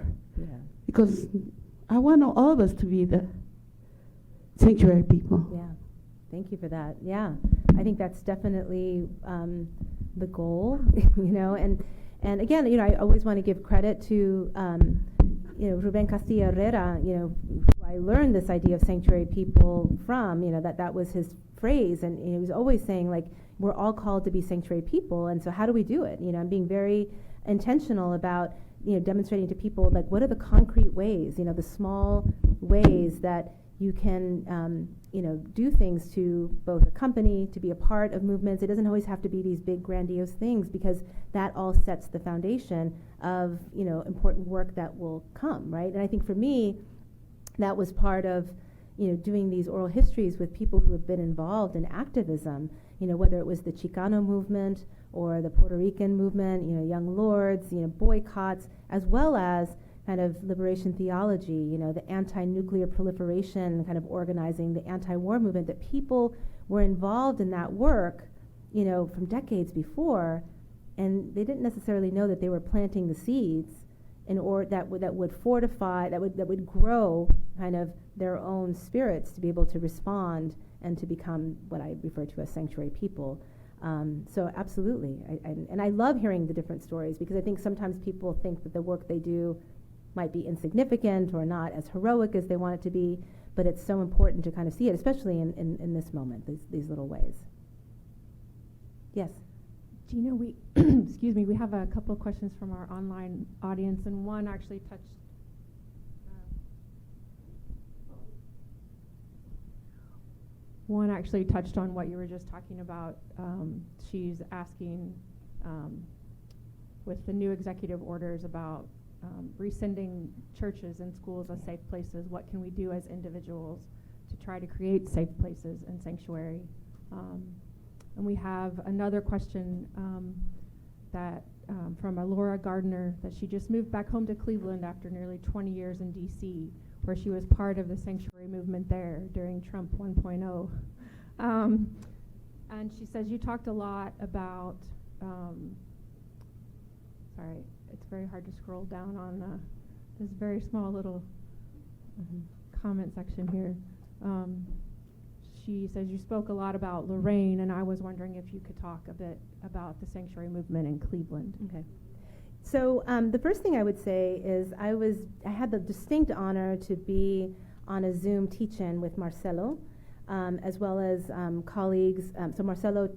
because I want all of us to be the sanctuary people. Yeah, thank you for that. Yeah, I think that's definitely the goal, you know, and again, you know, I always want to give credit to, you know, Ruben Castilla Herrera, you know, who I learned this idea of sanctuary people from, you know, that was his phrase, and he was always saying, like, we're all called to be sanctuary people, and so how do we do it? You know, I'm being very intentional about, you know, demonstrating to people, like, what are the concrete ways, you know, the small ways that you can, you know, do things to both accompany, to be a part of movements. It doesn't always have to be these big grandiose things, because that all sets the foundation of, you know, important work that will come, right? And I think for me, that was part of, you know, doing these oral histories with people who have been involved in activism, you know, whether it was the Chicano movement or the Puerto Rican movement, you know, Young Lords, you know, boycotts, as well as kind of liberation theology, you know, the anti-nuclear proliferation kind of organizing, the anti-war movement, that people were involved in that work, you know, from decades before, and they didn't necessarily know that they were planting the seeds in order that would fortify, that would grow kind of their own spirits to be able to respond and to become what I refer to as sanctuary people. So absolutely, and I love hearing the different stories, because I think sometimes people think that the work they do might be insignificant or not as heroic as they want it to be, but it's so important to kind of see it, especially in this moment, these little ways. Yes? Gina, we excuse me, we have a couple of questions from our online audience, and one actually touched on what you were just talking about. She's asking, with the new executive orders about rescinding churches and schools as safe places, what can we do as individuals to try to create safe places and sanctuary? And we have another question that from a Laura Gardner, that she just moved back home to Cleveland after nearly 20 years in D.C., where she was part of the sanctuary movement there during Trump 1.0. And she says, you talked a lot about, sorry, it's very hard to scroll down on this very small little comment section here. She says, you spoke a lot about Lorraine, and I was wondering if you could talk a bit about the sanctuary movement in Cleveland. Okay. So the first thing I would say is I had the distinct honor to be on a Zoom teach-in with Marcelo, as well as colleagues. So Marcelo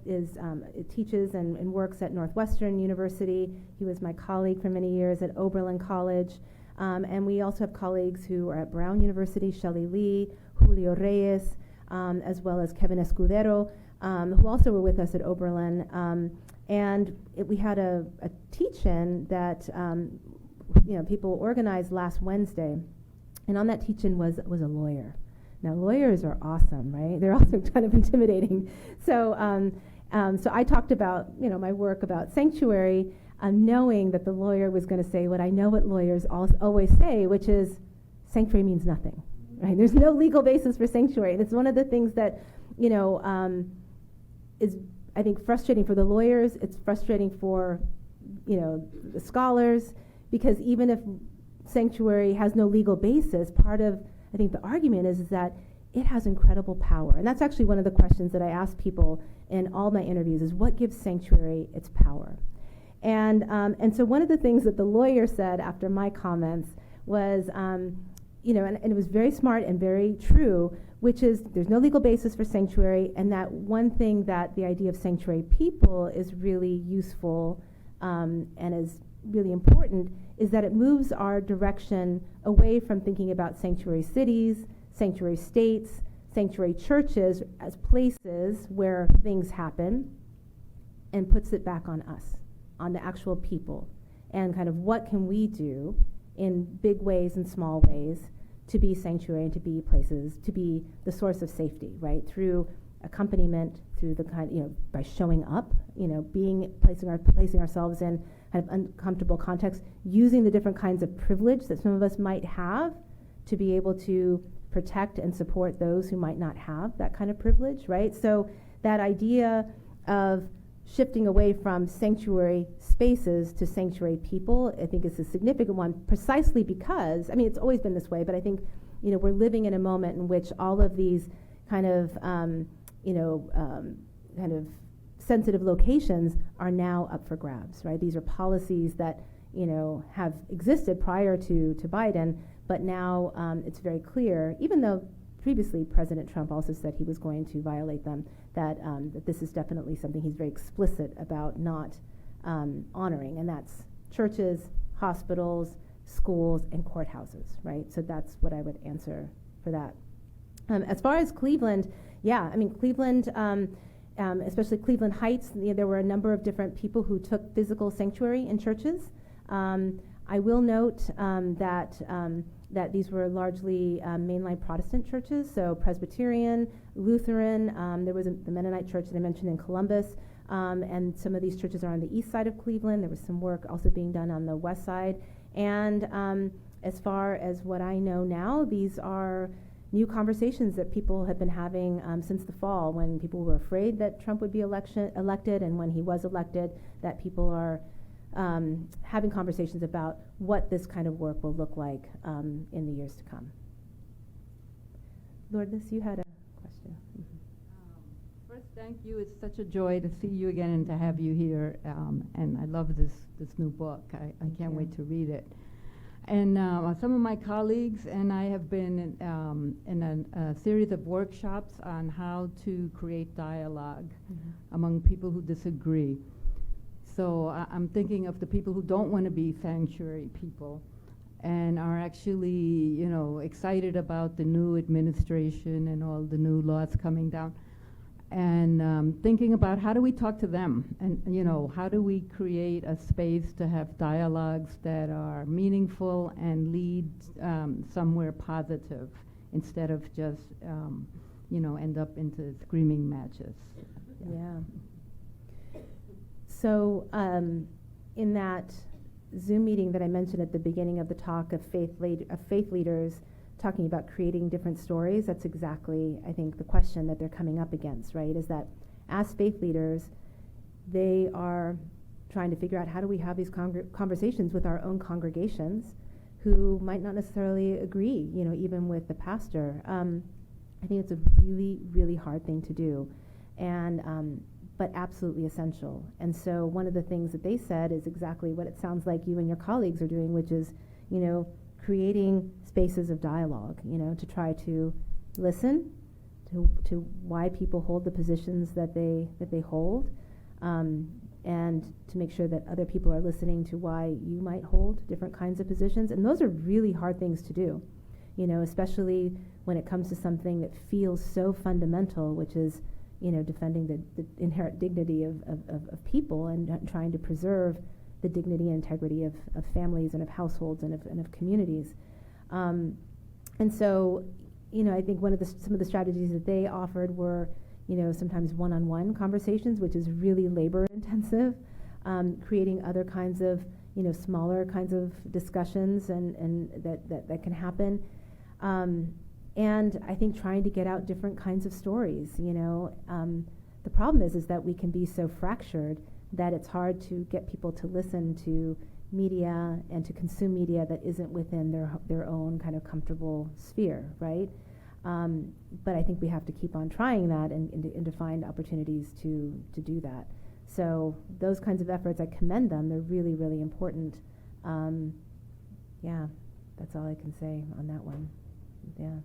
teaches and works at Northwestern University. He was my colleague for many years at Oberlin College. And we also have colleagues who are at Brown University, Shelley Lee, Julio Reyes, as well as Kevin Escudero, who also were with us at Oberlin. And we had a teach-in that you know, people organized last Wednesday, and on that teach-in was a lawyer. Now, lawyers are awesome, right? They're also kind of intimidating. So so I talked about, you know, my work about sanctuary, knowing that the lawyer was going to say what I know what lawyers always say, which is sanctuary means nothing, right? There's no legal basis for sanctuary. And it's one of the things that, you know, is I think, frustrating for the lawyers. It's frustrating for, the scholars, because even if sanctuary has no legal basis, part of, I think, the argument is that it has incredible power. And that's actually one of the questions that I ask people in all my interviews is what gives sanctuary its power? And so one of the things that the lawyer said after my comments was, and it was very smart and very true, which is there's no legal basis for sanctuary, and that one thing that the idea of sanctuary people is really useful and is really important is that it moves our direction away from thinking about sanctuary cities, sanctuary states, sanctuary churches as places where things happen, and puts it back on us, on the actual people, and kind of what can we do in big ways and small ways to be sanctuary and to be places, to be the source of safety, right? Through accompaniment, through the kind, by showing up, placing ourselves in kind of uncomfortable contexts, using the different kinds of privilege that some of us might have to be able to protect and support those who might not have that kind of privilege, right? So that idea of shifting away from sanctuary spaces to sanctuary people, I think is a significant one, precisely because, it's always been this way, but I think, we're living in a moment in which all of these kind of, kind of sensitive locations are now up for grabs, right? These are policies that, have existed prior to Biden, but now it's very clear, even though previously President Trump also said he was going to violate them, that this is definitely something he's very explicit about not honoring, and that's churches, hospitals, schools, and courthouses, right? So that's what I would answer for that. As far as Cleveland, Cleveland, especially Cleveland Heights, there were a number of different people who took physical sanctuary in churches. I will note that these were largely mainline Protestant churches, so Presbyterian, Lutheran. There was the Mennonite church that I mentioned in Columbus, and some of these churches are on the east side of Cleveland. There was some work also being done on the west side. And as far as what I know now, these are new conversations that people have been having since the fall, when people were afraid that Trump would be elected, and when he was elected, that people are having conversations about what this kind of work will look like in the years to come. Lourdes, you had a question. First, thank you. It's such a joy to see you again and to have you here. And I love this new book. I can't wait to read it. And some of my colleagues and I have been in a series of workshops on how to create dialogue among people who disagree. So I'm thinking of the people who don't want to be sanctuary people and are actually, excited about the new administration and all the new laws coming down. And thinking about how do we talk to them, and how do we create a space to have dialogues that are meaningful and lead somewhere positive, instead of just end up into screaming matches. Yeah. So in that Zoom meeting that I mentioned at the beginning of the talk of faith leaders talking about creating different stories, that's exactly, I think, the question that they're coming up against, right? Is that as faith leaders, they are trying to figure out how do we have these conversations with our own congregations who might not necessarily agree, even with the pastor. I think it's a really, really hard thing to do, and but absolutely essential. And so one of the things that they said is exactly what it sounds like you and your colleagues are doing, which is, creating spaces of dialogue, to try to listen to why people hold the positions that they hold, and to make sure that other people are listening to why you might hold different kinds of positions. And those are really hard things to do, especially when it comes to something that feels so fundamental, which is, defending the inherent dignity of people and trying to preserve the dignity and integrity of families and of households and of communities. And so, I think some of the strategies that they offered were, sometimes one-on-one conversations, which is really labor intensive, creating other kinds of, smaller kinds of discussions and that can happen. And I think trying to get out different kinds of stories, the problem is that we can be so fractured that it's hard to get people to listen to media and to consume media that isn't within their own kind of comfortable sphere, right? But I think we have to keep on trying that and to find opportunities to do that. So those kinds of efforts, I commend them. They're really, really important. Yeah, that's all I can say on that one. Yeah.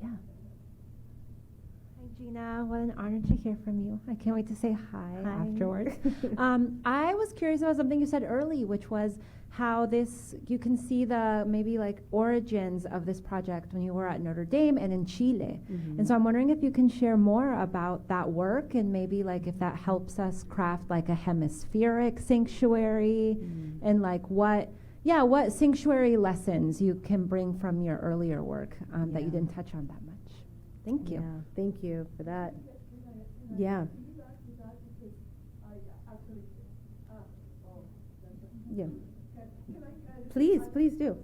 Yeah. Hi, Gina. What an honor to hear from you. I can't wait to say hi. Afterwards. I was curious about something you said early, which was how you can see the maybe like origins of this project when you were at Notre Dame and in Chile. Mm-hmm. And so I'm wondering if you can share more about that work and maybe like if that helps us craft like a hemispheric sanctuary and like what sanctuary lessons you can bring from your earlier work that you didn't touch on that much. Thank you. Yeah, thank you for that. Yeah. Yeah. Please do.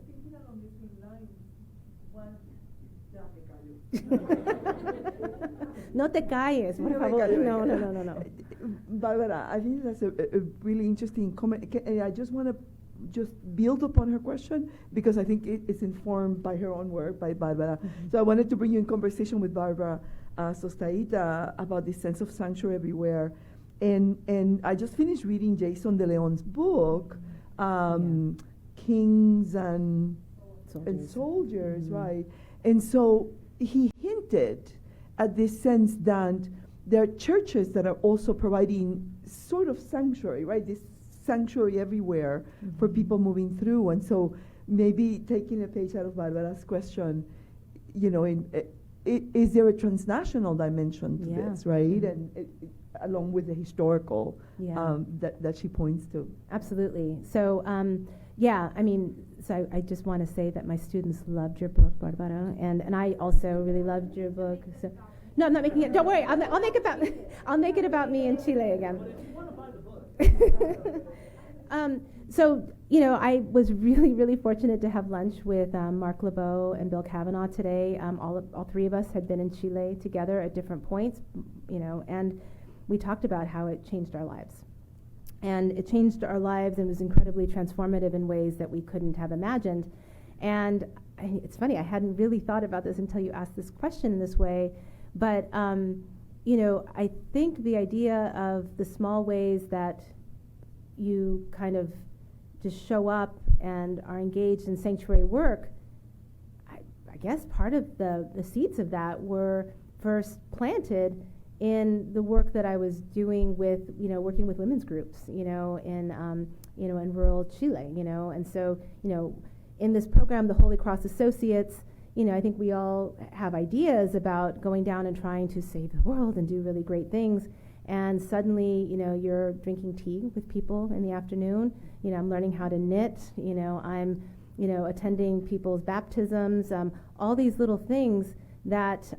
No te calles, por favor. No. Barbara, I think that's a really interesting comment. I just want to build upon her question because I think it's informed by her own work, by Barbara. Mm-hmm. So I wanted to bring you in conversation with Barbara Sostaita about this sense of sanctuary everywhere. And I just finished reading Jason De Leon's book, Kings and Soldiers, Mm-hmm. right? And so he hinted at this sense that there are churches that are also providing sort of sanctuary, right? This sanctuary everywhere for people moving through. And so maybe taking a page out of Barbara's question, is there a transnational dimension to this, right? And along with the historical that she points to. Absolutely. So, so I just want to say that my students loved your book, Barbara, and I also really loved your book. So, no, I'm not making it. Don't worry. I'll make it about me in Chile again. I was really, really fortunate to have lunch with Mark LeBeau and Bill Kavanaugh today. All three of us had been in Chile together at different points, and we talked about how it changed our lives. And it changed our lives and was incredibly transformative in ways that we couldn't have imagined. And it's funny, I hadn't really thought about this until you asked this question in this way. But, I think the idea of the small ways that you kind of just show up and are engaged in sanctuary work, I guess part of the seeds of that were first planted in the work that I was doing with, working with women's groups, in rural Chile, and so, in this program, the Holy Cross Associates, I think we all have ideas about going down and trying to save the world and do really great things, and suddenly, you're drinking tea with people in the afternoon, I'm learning how to knit, I'm, attending people's baptisms, all these little things that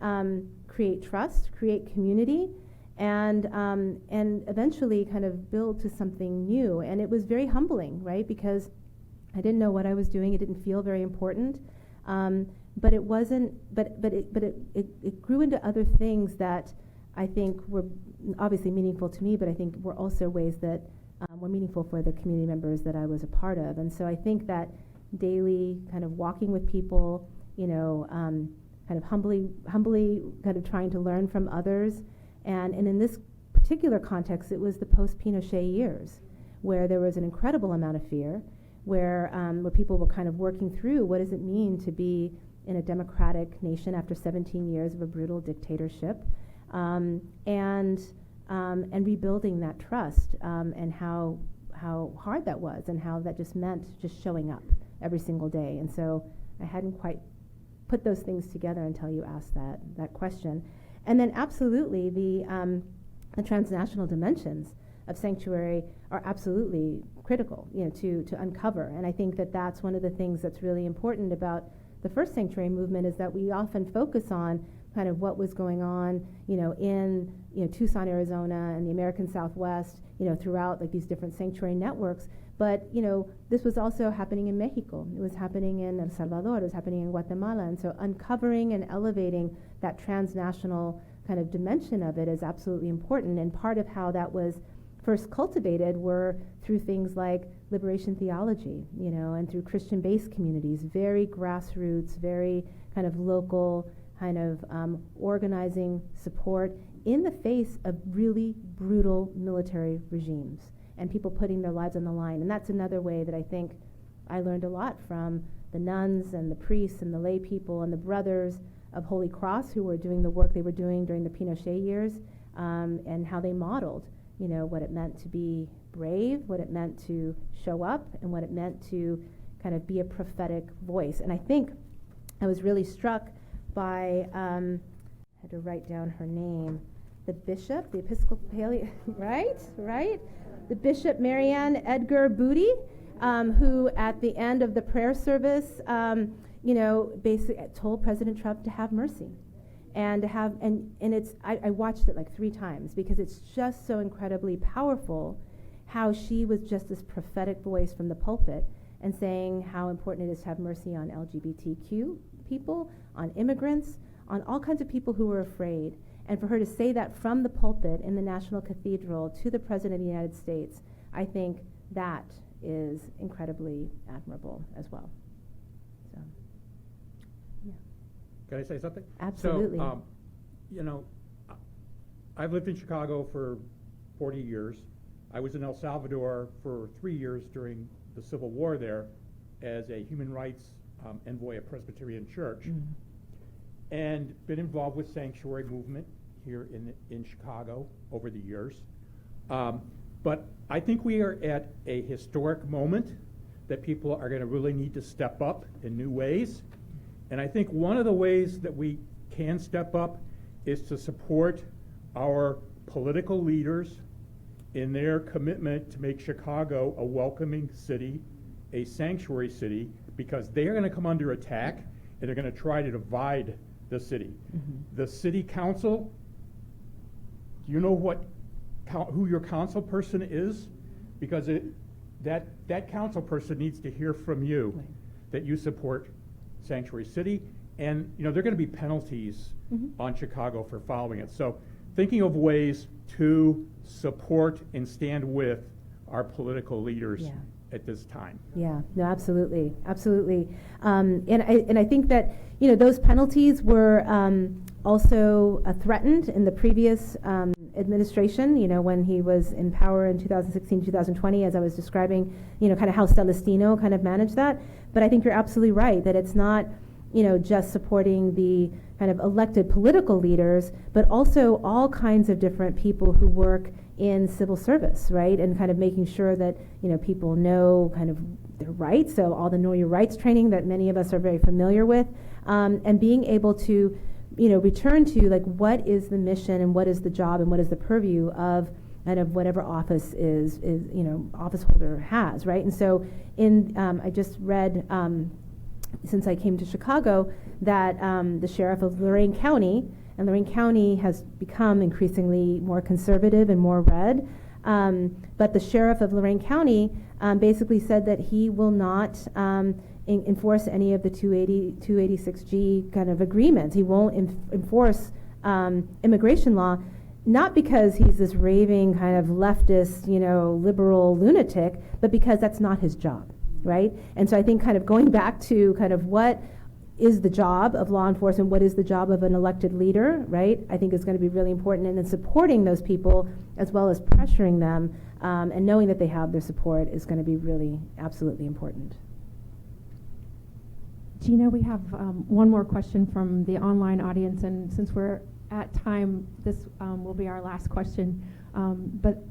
create trust, create community, and eventually kind of build to something new. And it was very humbling, right? Because I didn't know what I was doing. It didn't feel very important, but it wasn't. But it grew into other things that I think were obviously meaningful to me. But I think were also ways that were meaningful for the community members that I was a part of. And so I think that daily kind of walking with people, kind of humbly kind of trying to learn from others. And in this particular context, it was the post-Pinochet years, where there was an incredible amount of fear, where people were kind of working through what does it mean to be in a democratic nation after 17 years of a brutal dictatorship, and rebuilding that trust, and how hard that was, and how that just meant just showing up every single day. And so I hadn't quite put those things together until you asked that question. And then absolutely the transnational dimensions of sanctuary are absolutely critical, to uncover. And I think that that's one of the things that's really important about the first sanctuary movement, is that we often focus on kind of what was going on, in Tucson, Arizona, and the American Southwest, throughout like these different sanctuary networks. But this was also happening in Mexico. It was happening in El Salvador. It was happening in Guatemala. And so uncovering and elevating that transnational kind of dimension of it is absolutely important. And part of how that was first cultivated were through things like liberation theology, and through Christian-based communities, very grassroots, very kind of local, kind of organizing support in the face of really brutal military regimes and people putting their lives on the line. And that's another way that I think I learned a lot from the nuns and the priests and the lay people and the brothers of Holy Cross who were doing the work they were doing during the Pinochet years, and how they modeled, what it meant to be brave, what it meant to show up, and what it meant to kind of be a prophetic voice. And I think I was really struck by, I had to write down her name, the bishop, the Episcopalian, right? The Bishop Marianne Edgar Booty, who at the end of the prayer service, basically told President Trump to have mercy. And to have, and it's, I watched it like 3 times because it's just so incredibly powerful how she was just this prophetic voice from the pulpit and saying how important it is to have mercy on LGBTQ people, on immigrants, on all kinds of people who were afraid. And for her to say that from the pulpit in the National Cathedral to the President of the United States, I think that is incredibly admirable as well. So, yeah. Can I say something? Absolutely. So, I've lived in Chicago for 40 years. I was in El Salvador for 3 years during the Civil War there as a human rights envoy at Presbyterian Church, and been involved with sanctuary movement here in Chicago over the years. But I think we are at a historic moment that people are going to really need to step up in new ways. And I think one of the ways that we can step up is to support our political leaders in their commitment to make Chicago a welcoming city, a sanctuary city, because they are going to come under attack and they're going to try to divide the city. The city council, do you know who your council person is? Because that council person needs to hear from you that you support Sanctuary City, and there are going to be penalties on Chicago for following it. So thinking of ways to support and stand with our political leaders at this time. Yeah, no, absolutely. And I think that those penalties were also threatened in the previous administration, when he was in power in 2016, 2020, as I was describing, kind of how Celestino kind of managed that. But I think you're absolutely right that it's not, just supporting the kind of elected political leaders, but also all kinds of different people who work in civil service, right? And kind of making sure that, people know kind of their rights. So all the Know Your Rights training that many of us are very familiar with, and being able to, return to like what is the mission and what is the job and what is the purview of kind of whatever office is office holder has, right? And so I just read, since I came to Chicago, that the sheriff of Lorain County, and Lorain County has become increasingly more conservative and more red, but the sheriff of Lorain County basically said that he will not enforce any of the 286G kind of agreements. He won't enforce immigration law, not because he's this raving kind of leftist, liberal lunatic, but because that's not his job, right? And so I think kind of going back to kind of what is the job of law enforcement, what is the job of an elected leader, right? I think is going to be really important, and then supporting those people as well as pressuring them, and knowing that they have their support is going to be really absolutely important. Gina, we have one more question from the online audience, and since we're at time, this will be our last question. But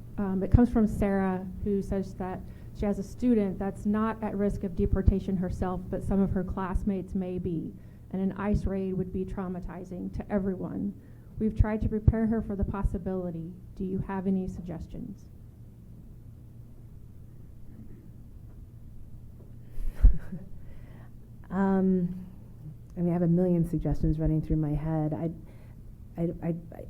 it comes from Sarah, who says that she has a student that's not at risk of deportation herself, but some of her classmates may be, and an ICE raid would be traumatizing to everyone. We've tried to prepare her for the possibility. Do you have any suggestions? I have a million suggestions running through my head.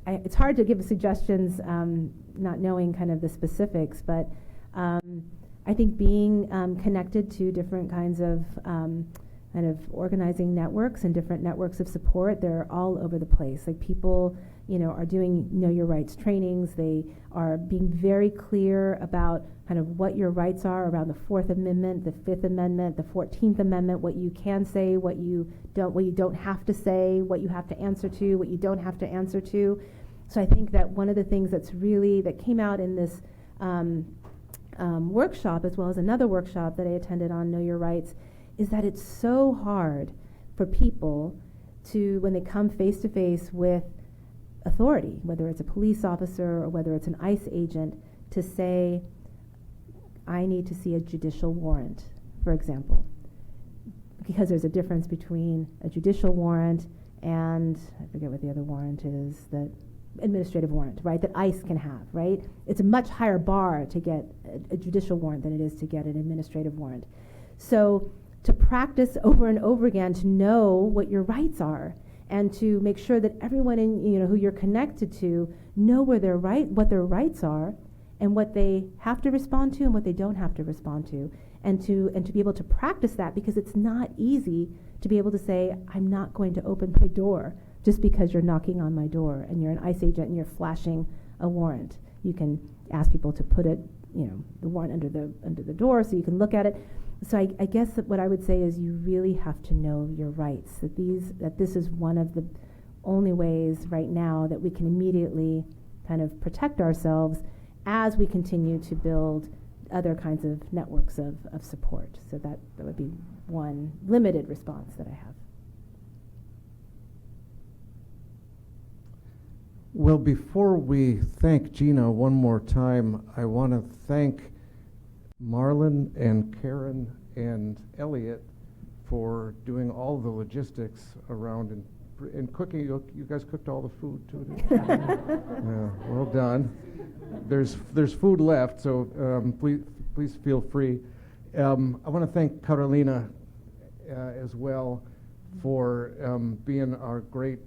It's hard to give suggestions not knowing kind of the specifics, but I think being connected to different kinds of kind of organizing networks and different networks of support, they're all over the place. Like people, are doing Know Your Rights trainings. They are being very clear about kind of what your rights are around the Fourth Amendment, the Fifth Amendment, the 14th Amendment, what you can say, what you don't have to say, what you have to answer to, what you don't have to answer to. So I think that one of the things that came out in this workshop, as well as another workshop that I attended on Know Your Rights, is that it's so hard for people to, when they come face to face with authority, whether it's a police officer or whether it's an ICE agent, to say, I need to see a judicial warrant, for example. Because there's a difference between a judicial warrant and, I forget what the other warrant is, that administrative warrant, right, that ICE can have, right? It's a much higher bar to get a judicial warrant than it is to get an administrative warrant. So to practice over and over again to know what your rights are, and to make sure that everyone who you're connected to know what their rights are, and what they have to respond to and what they don't have to respond to, and to be able to practice that, because it's not easy to be able to say, I'm not going to open my door just because you're knocking on my door and you're an ICE agent and you're flashing a warrant. You can ask people to put it, the warrant under the door so you can look at it. So I guess that what I would say is you really have to know your rights, that this is one of the only ways right now that we can immediately kind of protect ourselves as we continue to build other kinds of networks of support. So that would be one limited response that I have. Well, before we thank Gina one more time, I want to thank Marlon and Karen and Elliot for doing all the logistics around and cooking. You guys cooked all the food too? Yeah, well done. There's food left, so please feel free. I want to thank Carolina as well for being our great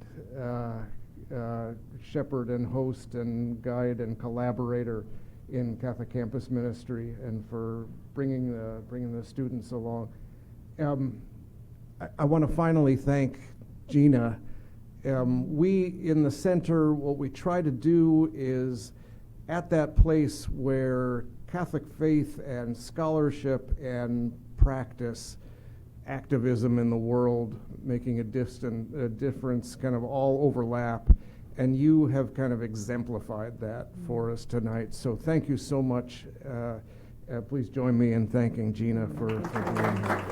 shepherd and host and guide and collaborator in Catholic Campus Ministry, and for bringing the students along. I want to finally thank Gina. We in the center, what we try to do is at that place where Catholic faith and scholarship and practice, activism in the world, making a difference, kind of all overlap. And you have kind of exemplified that for us tonight. So thank you so much. Please join me in thanking Gina for being here.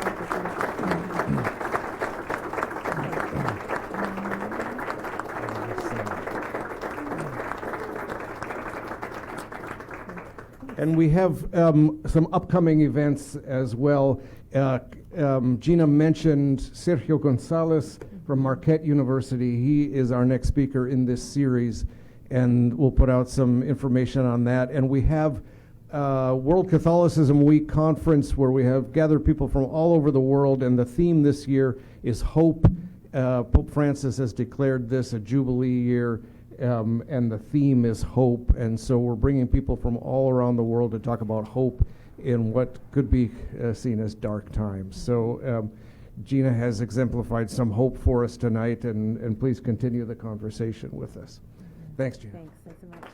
And we have some upcoming events as well. Gina mentioned Sergio Gonzalez from Marquette University. He is our next speaker in this series, and we'll put out some information on that. And we have World Catholicism Week conference where we have gathered people from all over the world, and the theme this year is hope. Pope Francis has declared this a Jubilee year, and the theme is hope. And so we're bringing people from all around the world to talk about hope in what could be seen as dark times. So Gina has exemplified some hope for us tonight, and please continue the conversation with us. Thanks, Gina. Thanks so much.